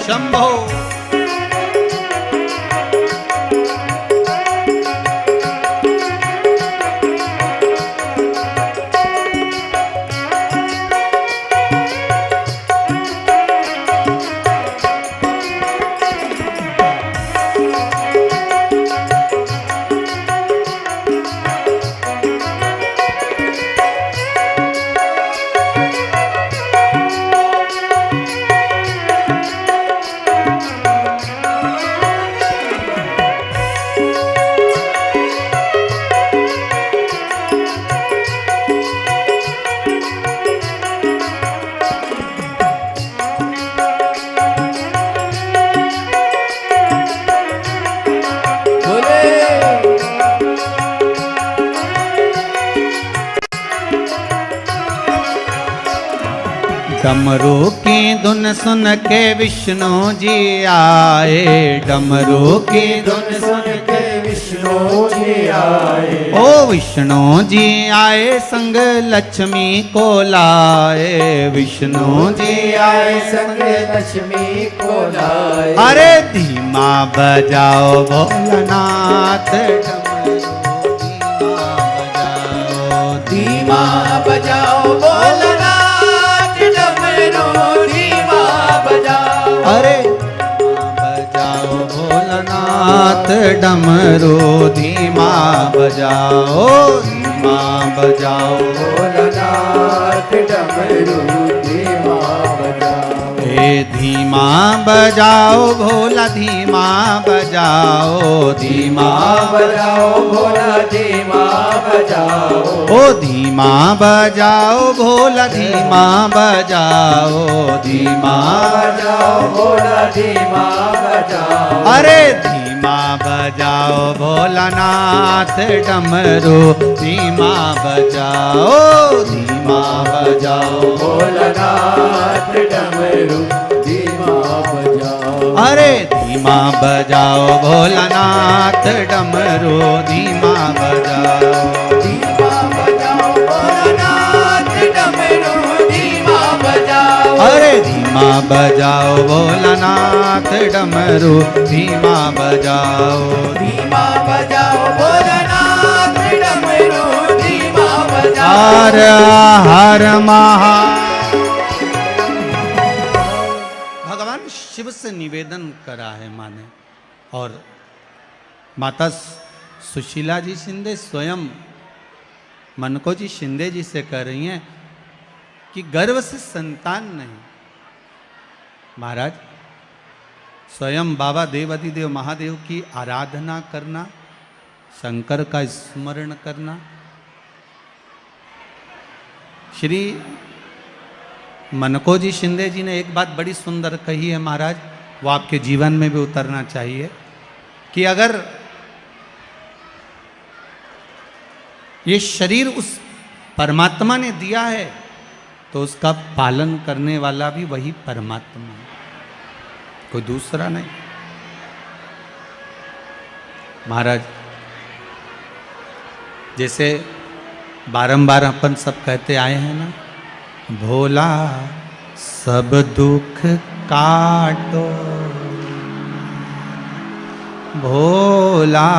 Speaker 1: शंभो डमरू की धुन सुन के विष्णु जी आए, डमरू की
Speaker 2: धुन सुन के विष्णु जी आए।
Speaker 1: ओ विष्णु जी आए संग लक्ष्मी को लाए, विष्णु जी
Speaker 2: आए संग लक्ष्मी को लाए।
Speaker 1: अरे धीमा बजाओ भोलानाथ डमरू,
Speaker 2: धीमा बजाओ भोलानाथ डमरू, धीमा बजाओ।
Speaker 1: अरे बजाओ भोलानाथ डमरू, धीमा बजाओ, धीमा बजाओ
Speaker 2: भोलानाथ डमरू, धीमा बजाओ।
Speaker 1: धीमा बजाओ भोला धीमा बजाओ, धीमा
Speaker 2: बजाओ भोला धीमा बजाओ,
Speaker 1: ओ धीमा बजाओ भोला धीमा बजाओ, धीमा
Speaker 2: बजाओ भोला धीमा बजाओ,
Speaker 1: अरे धीमा बजाओ भोलानाथ डमरू, धीमा बजाओ, धीमा बजाओ
Speaker 2: भोलानाथ डमरू धीमा बजाओ,
Speaker 1: अरे धीमा बजाओ भोलानाथ डमरू, धीमा बजाओ,
Speaker 2: धीमा बजाओ भोलानाथ डमरू धीमा बजाओ,
Speaker 1: अरे धीमा बजाओ भोलानाथ डमरू, धीमा बजाओ,
Speaker 2: धीमा बजाओ भोलानाथ डमरू धीमा बजाओ,
Speaker 1: हर हर महा। भगवान शिव से निवेदन करा है माने, और माता सुशीला जी शिंदे स्वयं मनको जी शिंदे जी से कह रही हैं कि गर्भ से संतान नहीं। महाराज स्वयं बाबा देवाधिदेव महादेव की आराधना करना, शंकर का स्मरण करना, श्री मनको जी शिंदे जी ने एक बात बड़ी सुंदर कही है महाराज, वो आपके जीवन में भी उतरना चाहिए कि अगर ये शरीर उस परमात्मा ने दिया है तो उसका पालन करने वाला भी वही परमात्मा है, कोई दूसरा नहीं। महाराज जैसे बारंबार अपन सब कहते आए हैं ना, भोला सब दुख काटो, भोला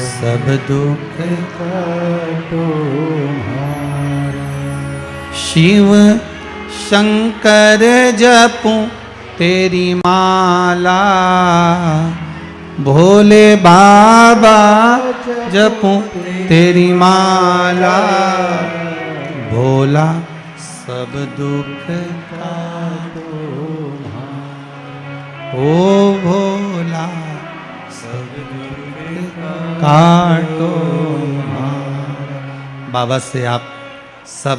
Speaker 1: सब दुख काटो, शिव शंकर जपूं तेरी माला, भोले बाबा जपूं तेरी माला, भोला सब दुख काटो, ओ भोला सब दुख काटो। बाबा से आप सब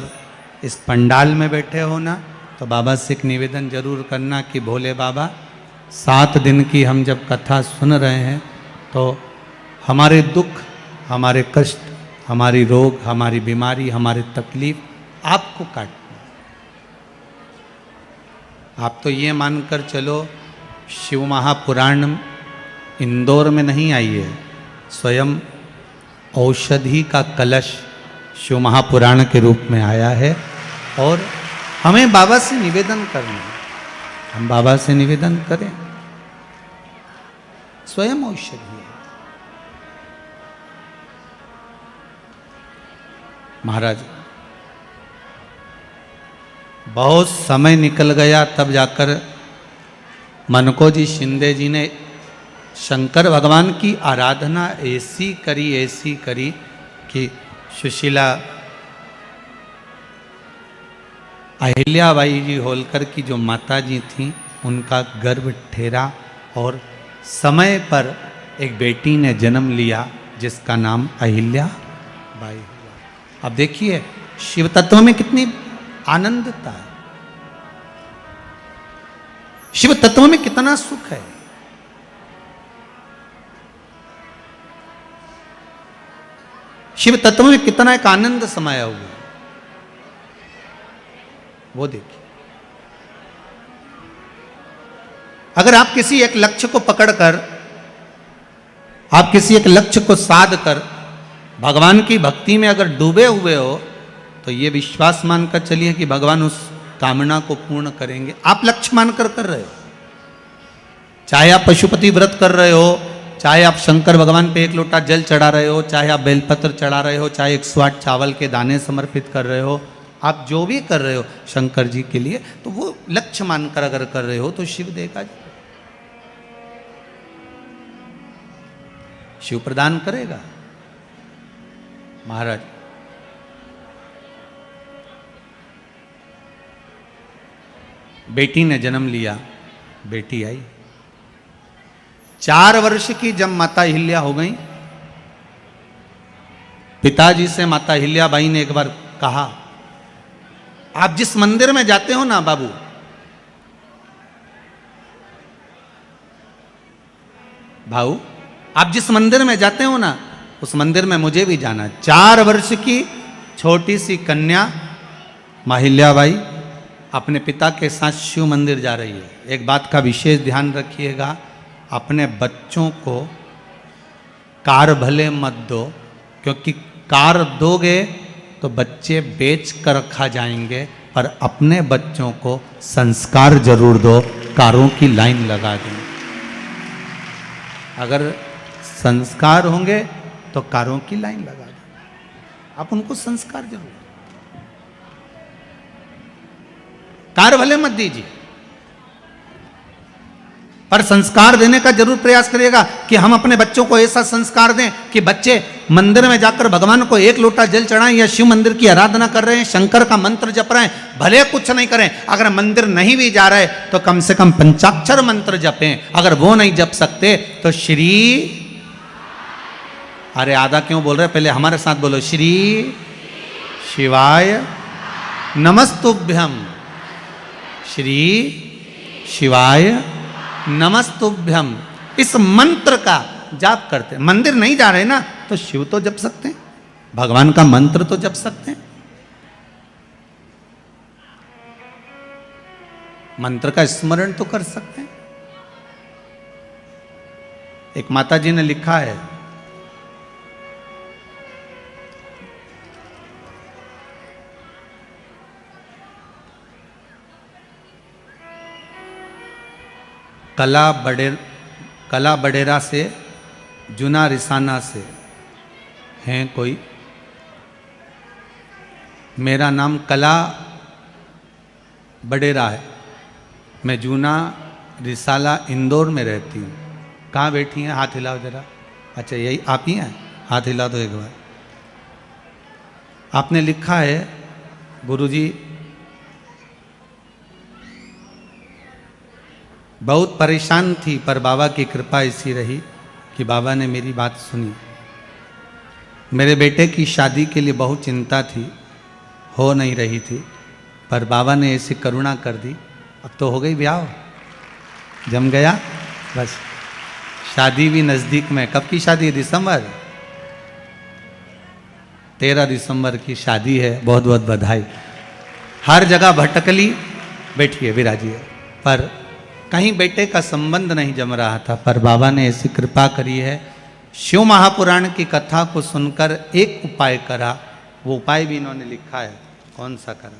Speaker 1: इस पंडाल में बैठे हो ना, तो बाबा से एक निवेदन जरूर करना कि भोले बाबा 7 दिन की हम जब कथा सुन रहे हैं तो हमारे दुख, हमारे कष्ट, हमारी रोग, हमारी बीमारी, हमारी तकलीफ आपको काटना। आप तो ये मानकर चलो शिव महापुराण इंदौर में नहीं आई है, स्वयं औषधि का कलश शिव महापुराण के रूप में आया है, और हमें बाबा से निवेदन करना है, हम बाबा से निवेदन करें, स्वयं औषधि है। महाराज बहुत समय निकल गया, तब जाकर मनको जी शिंदे जी ने शंकर भगवान की आराधना ऐसी करी कि सुशीला अहिल्याबाई जी होलकर की जो माता जी थीं उनका गर्भ ठेरा, और समय पर एक बेटी ने जन्म लिया जिसका नाम अहिल्याबाई हुआ। अब देखिए शिव तत्व में कितनी आनंदता है, शिव तत्व में कितना सुख है। शिव तत्व में कितना एक आनंद समाया हुआ है, वो देखिए। अगर आप किसी एक लक्ष्य को पकड़कर, आप किसी एक लक्ष्य को साध कर भगवान की भक्ति में अगर डूबे हुए हो, तो ये विश्वास मानकर चलिए कि भगवान उस कामना को पूर्ण करेंगे। आप लक्ष्य मानकर कर रहे हो, चाहे आप पशुपति व्रत कर रहे हो, चाहे आप शंकर भगवान पे 1 लोटा जल चढ़ा रहे हो, चाहे आप बेलपत्र चढ़ा रहे हो, चाहे 108 चावल के दाने समर्पित कर रहे हो, आप जो भी कर रहे हो शंकर जी के लिए, तो वो लक्ष्य मानकर अगर कर रहे हो तो शिव देगा जी, शिव प्रदान करेगा। महाराज बेटी ने जन्म लिया, बेटी आई। 4 वर्ष की जब माता अहिल्या हो गई, पिताजी से माता अहिल्याबाई ने एक बार कहा, आप जिस मंदिर में जाते हो ना बाबू, भाऊ, आप जिस मंदिर में जाते हो ना, उस मंदिर में मुझे भी जाना। 4 वर्ष की छोटी सी कन्या मां अहिल्याबाई अपने पिता के साथ शिव मंदिर जा रही है। एक बात का विशेष ध्यान रखिएगा, अपने बच्चों को कार भले मत दो, क्योंकि कार दोगे तो बच्चे बेच कर खा जाएंगे, पर अपने बच्चों को संस्कार जरूर दो, कारों की लाइन लगा दें। अगर संस्कार होंगे तो कारों की लाइन लगा दें, आप उनको संस्कार जरूर, कार भले मत दीजिए, पर संस्कार देने का जरूर प्रयास करिएगा कि हम अपने बच्चों को ऐसा संस्कार दें कि बच्चे मंदिर में जाकर भगवान को 1 लोटा जल चढ़ाएं या शिव मंदिर की आराधना कर रहे हैं, शंकर का मंत्र जप रहे हैं, भले कुछ नहीं करें, अगर मंदिर नहीं भी जा रहे तो कम से कम पंचाक्षर मंत्र जपें। अगर वो नहीं जप सकते तो श्री, अरे आधा क्यों बोल रहे, पहले हमारे साथ बोलो, श्री शिवाय नमस्तुभ्यम, श्री शिवाय नमस्तुभ्यम। इस मंत्र का जाप करते, मंदिर नहीं जा रहे ना तो शिव तो जप सकते हैं, भगवान का मंत्र तो जप सकते हैं, मंत्र का स्मरण तो कर सकते हैं। एक माता जी ने लिखा है, कला बडेरा से जुना रिसाना से हैं कोई, मेरा नाम कला बडेरा है, मैं जूना रिसाला इंदौर में रहती हूँ। कहाँ बैठी हैं, हाथ हिलाओ जरा। अच्छा यही आप ही हैं, हाथ हिला दो एक बार। आपने लिखा है, गुरुजी बहुत परेशान थी, पर बाबा की कृपा ऐसी रही कि बाबा ने मेरी बात सुनी। मेरे बेटे की शादी के लिए बहुत चिंता थी, हो नहीं रही थी, पर बाबा ने ऐसी करुणा कर दी, अब तो हो गई ब्याह, जम गया, बस शादी भी नज़दीक में। कब की शादी है? दिसंबर, 13 दिसंबर की शादी है। बहुत बहुत बधाई। हर जगह भटकली, बैठिए विराजिए, पर कहीं बेटे का संबंध नहीं जम रहा था, पर बाबा ने ऐसी कृपा करी है, शिव महापुराण की कथा को सुनकर एक उपाय करा। वो उपाय भी इन्होंने लिखा है, कौन सा करा?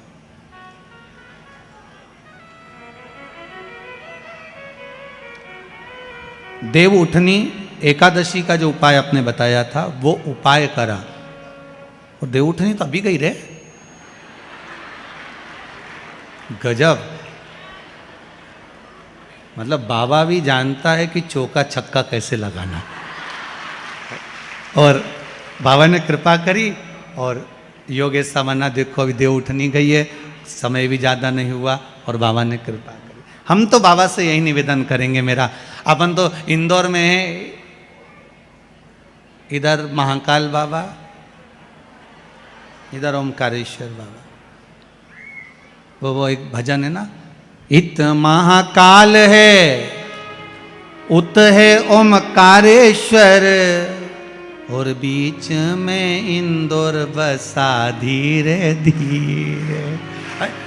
Speaker 1: देव उठनी एकादशी का जो उपाय आपने बताया था, वो उपाय करा। और देव उठनी तो अभी गई रे, गजब। मतलब बाबा भी जानता है कि चौका छक्का कैसे लगाना, और बाबा ने कृपा करी। और योगेश सामन्ना देखो अभी देव उठनी गई है, समय भी ज़्यादा नहीं हुआ और बाबा ने कृपा करी। हम तो बाबा से यही निवेदन करेंगे, मेरा अपन तो इंदौर में है, इधर महाकाल बाबा, इधर ओमकारेश्वर बाबा। वो एक भजन है ना, इत महाकाल है, उत है ओमकारेश्वर, और बीच में इंदौर बसा धीरे धीरे।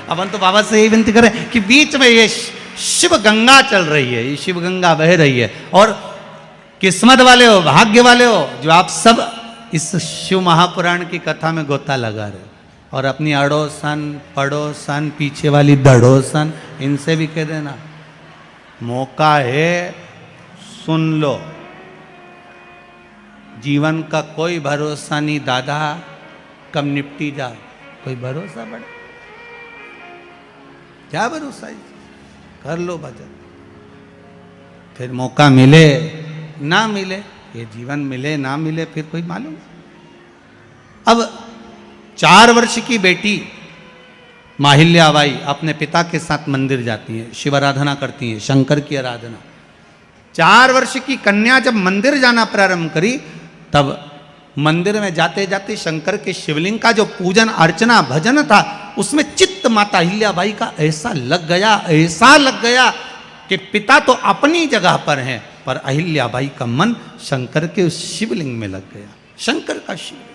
Speaker 1: अपन तो बाबा से यही विनती करें कि बीच में ये शिव गंगा चल रही है, ये शिव गंगा बह रही है, और किस्मत वाले हो, भाग्य वाले हो जो आप सब इस शिव महापुराण की कथा में गोता लगा रहे हो, और अपनी अड़ोसन पड़ोसन पीछे वाली दड़ोसन इनसे भी कह देना, मौका है, सुन लो। जीवन का कोई भरोसा नहीं दादा, कब निपटी जा, कोई भरोसा बड़ा, क्या भरोसा है? कर लो भजन, फिर मौका मिले ना मिले, ये जीवन मिले ना मिले फिर कोई मालूम। अब 4 वर्ष की बेटी माहिल्याबाई अपने पिता के साथ मंदिर जाती हैं, शिव आराधना करती हैं, शंकर की आराधना। 4 वर्ष की कन्या जब मंदिर जाना प्रारंभ करी, तब मंदिर में जाते जाते शंकर के शिवलिंग का जो पूजन अर्चना भजन था, उसमें चित्त माता अहिल्याबाई का ऐसा लग गया कि पिता तो अपनी जगह पर हैं, पर अहिल्याबाई का मन शंकर के उस शिवलिंग में लग गया। शंकर का शिवलिंग,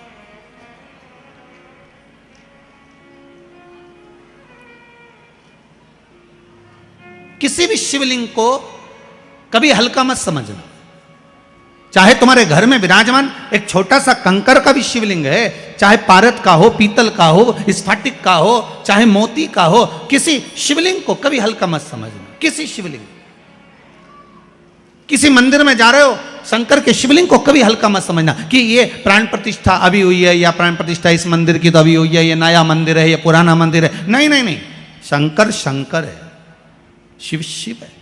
Speaker 1: किसी भी शिवलिंग को कभी हल्का मत समझना। चाहे तुम्हारे घर में विराजमान एक छोटा सा कंकर का भी शिवलिंग है, चाहे पारद का हो, पीतल का हो, स्फटिक का हो, चाहे मोती का हो, किसी शिवलिंग को कभी हल्का मत समझना। किसी शिवलिंग, किसी मंदिर में जा रहे हो, शंकर के शिवलिंग को कभी हल्का मत समझना कि ये प्राण प्रतिष्ठा अभी हुई है, या प्राण प्रतिष्ठा इस मंदिर की तो अभी हुई है, ये नया मंदिर है, ये पुराना मंदिर है। नहीं नहीं नहीं, शंकर शंकर है, शिव शिव है।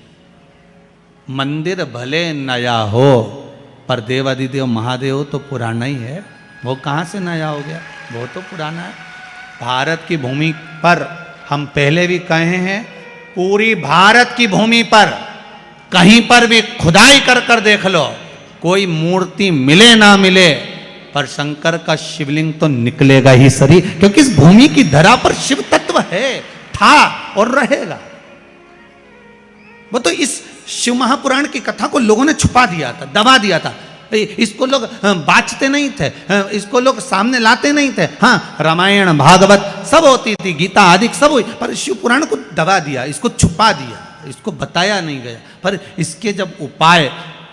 Speaker 1: मंदिर भले नया हो, पर देवादिदेव महादेव तो पुराना ही है। वो कहाँ से नया हो गया, वो तो पुराना है। भारत की भूमि पर, हम पहले भी कहे हैं, पूरी भारत की भूमि पर कहीं पर भी खुदाई कर कर देख लो, कोई मूर्ति मिले ना मिले, पर शंकर का शिवलिंग तो निकलेगा ही सही, क्योंकि इस भूमि की धरा पर शिव तत्व है, था और रहेगा। वो तो इस शिव महापुराण की कथा को लोगों ने छुपा दिया था, दबा दिया था। इसको लोग बाँचते नहीं थे, इसको लोग सामने लाते नहीं थे। हाँ, रामायण भागवत सब होती थी, गीता आदि सब हुई, पर शिव पुराण को दबा दिया, इसको छुपा दिया, इसको बताया नहीं गया। पर इसके जब उपाय,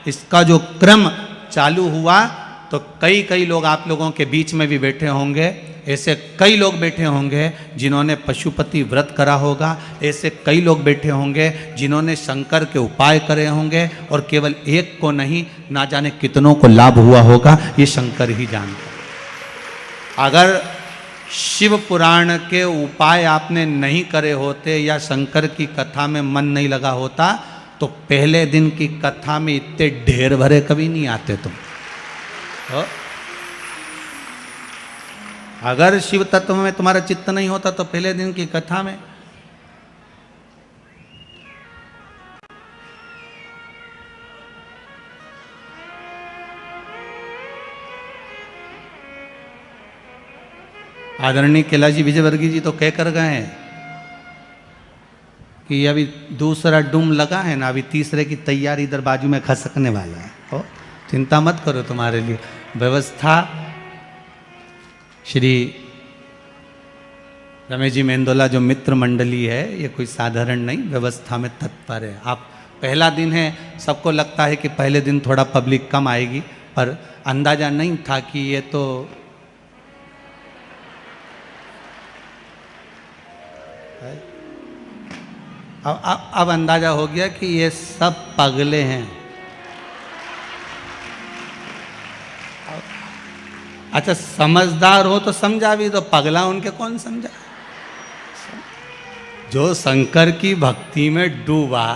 Speaker 1: इसका जो क्रम चालू हुआ, तो कई लोग आप लोगों के बीच में भी बैठे होंगे, ऐसे कई लोग बैठे होंगे जिन्होंने पशुपति व्रत करा होगा, ऐसे कई लोग बैठे होंगे जिन्होंने शंकर के उपाय करे होंगे, और केवल एक को नहीं, ना जाने कितनों को लाभ हुआ होगा, ये शंकर ही जानता। अगर शिव पुराण के उपाय आपने नहीं करे होते, या शंकर की कथा में मन नहीं लगा होता, तो पहले दिन की कथा में इतने ढेर भरे कभी नहीं आते तुम। अगर शिव तत्व में तुम्हारा चित्त नहीं होता, तो पहले दिन की कथा में आदरणीय कैलाश विजयवर्गीय जी तो कह कर गए हैं कि अभी दूसरा डूम लगा है ना, अभी तीसरे की तैयारी इधर बाजू में खसकने वाला है। तो चिंता मत करो, तुम्हारे लिए व्यवस्था। श्री रमेश जी मेंदोला जो मित्र मंडली है, ये कोई साधारण नहीं, व्यवस्था में तत्पर है। आप पहला दिन है, सबको लगता है कि पहले दिन थोड़ा पब्लिक कम आएगी, पर अंदाजा नहीं था कि ये तो अब अंदाजा हो गया कि ये सब पगले हैं। अच्छा, समझदार हो तो समझा भी, तो पगला उनके कौन समझा। जो शंकर की भक्ति में डूबा,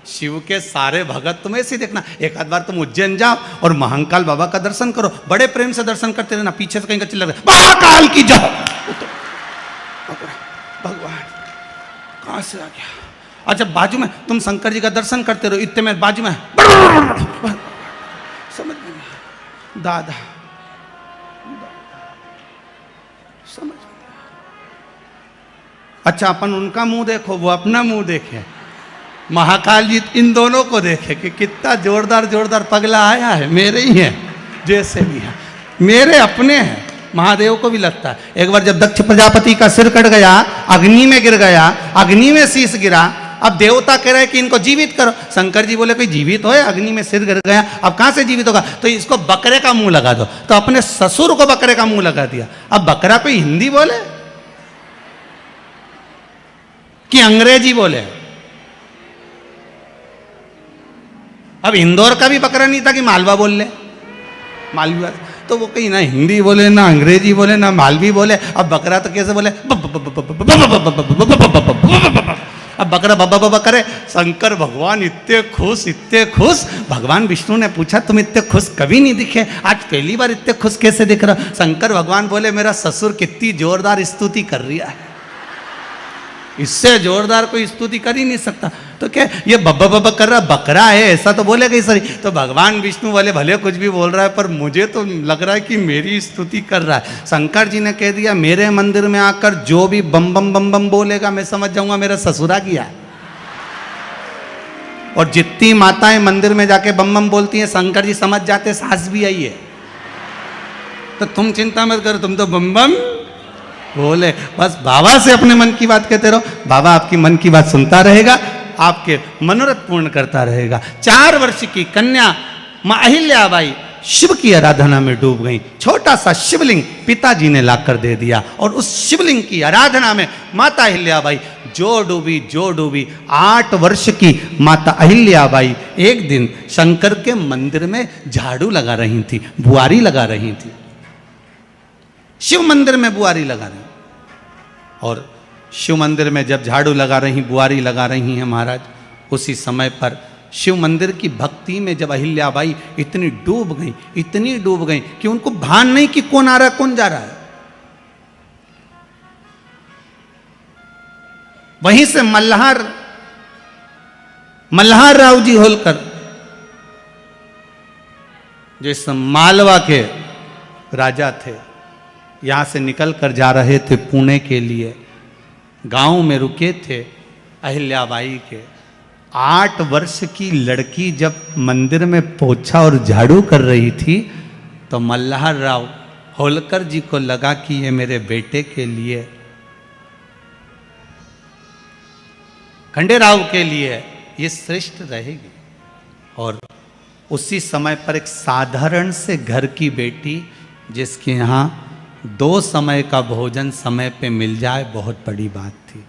Speaker 1: शिव के सारे भगत, तुम ऐसे देखना, एक आध बार तुम उज्जैन जाओ और महाकाल बाबा का दर्शन करो, बड़े प्रेम से दर्शन करते रहना, पीछे से कहीं का चिल्ला रहे, महाकाल की जय। भगवान कहां से आ गया। अच्छा, बाजू में तुम शंकर जी का दर्शन करते रहो, इतने में बाजू में समझ में दादा, समझ। अच्छा, अपन उनका मुंह देखो, वो अपना मुंह देखे, महाकाल जी इन दोनों को देखे कि कितना जोरदार जोरदार पगला आया है। मेरे ही है, जैसे भी है, मेरे अपने हैं। महादेव को भी लगता है। एक बार जब दक्ष प्रजापति का सिर कट गया, अग्नि में गिर गया, अग्नि में शीश गिरा, अब देवता कह रहे हैं कि इनको जीवित करो। शंकर जी बोले कोई जीवित हो, अग्नि में सिर गिर गया, अब कहां से जीवित होगा, तो इसको बकरे का मुंह लगा दो। तो अपने ससुर को बकरे का मुंह लगा दिया। अब बकरा कोई हिंदी बोले कि अंग्रेजी बोले। अब इंदौर का भी बकरा नहीं था कि मालवा बोल ले, मालवी, तो वो कहीं ना हिंदी बोले, ना अंग्रेजी बोले, ना मालवी बोले। अब बकरा तो कैसे बोले, अब बकरा बब्बा बब्बा करे। शंकर भगवान इतने खुश। भगवान विष्णु ने पूछा तुम इतने खुश कभी नहीं दिखे, आज पहली बार इतने खुश कैसे दिख रहा। शंकर भगवान बोले मेरा ससुर कितनी जोरदार स्तुति कर रही है। इससे जोरदार कोई स्तुति कर ही नहीं सकता। तो क्या ये बब्बा बब्बा कर रहा बकरा है, ऐसा तो बोलेगा ही सही। तो भगवान विष्णु वाले भले कुछ भी बोल रहा है, पर मुझे तो लग रहा है कि मेरी स्तुति कर रहा है। शंकर जी ने कह दिया मेरे मंदिर में आकर जो भी बम बम बम बम बोलेगा मैं समझ जाऊंगा मेरा ससुरा किया है। और जितनी माताएं मंदिर में जाके बम बम बोलती हैं शंकर जी समझ जाते सास भी आई है। तो तुम चिंता मत करो, तुम तो बम बम बोले, बस बाबा से अपने मन की बात कहते रहो, बाबा आपकी मन की बात सुनता रहेगा, आपके मनोरथ पूर्ण करता रहेगा। 4 वर्ष की कन्या मां अहिल्याबाई शिव की आराधना में डूब गई। छोटा सा शिवलिंग पिताजी ने लाकर दे दिया और उस शिवलिंग की आराधना में माता अहिल्याबाई जो डूबी 8 वर्ष की माता अहिल्याबाई एक दिन शंकर के मंदिर में झाड़ू लगा रही थी, बुआरी लगा रही थी। शिव मंदिर में बुआरी लगा रही, और शिव मंदिर में जब झाड़ू लगा रही बुआरी लगा रही हैं महाराज, उसी समय पर शिव मंदिर की भक्ति में जब अहिल्याबाई इतनी डूब गई कि उनको भान नहीं कि कौन आ रहा है कौन जा रहा है। वहीं से मल्हार राव जी होलकर जो इस मालवा के राजा थे, यहां से निकल कर जा रहे थे पुणे के लिए। गांव में रुके थे अहिल्याबाई के। 8 वर्ष की लड़की जब मंदिर में पोछा और झाड़ू कर रही थी तो मल्हार राव होलकर जी को लगा कि ये मेरे बेटे के लिए, खंडेराव के लिए ये श्रेष्ठ रहेगी। और उसी समय पर एक साधारण से घर की बेटी जिसके यहाँ 2 समय का भोजन समय पे मिल जाए बहुत बड़ी बात थी।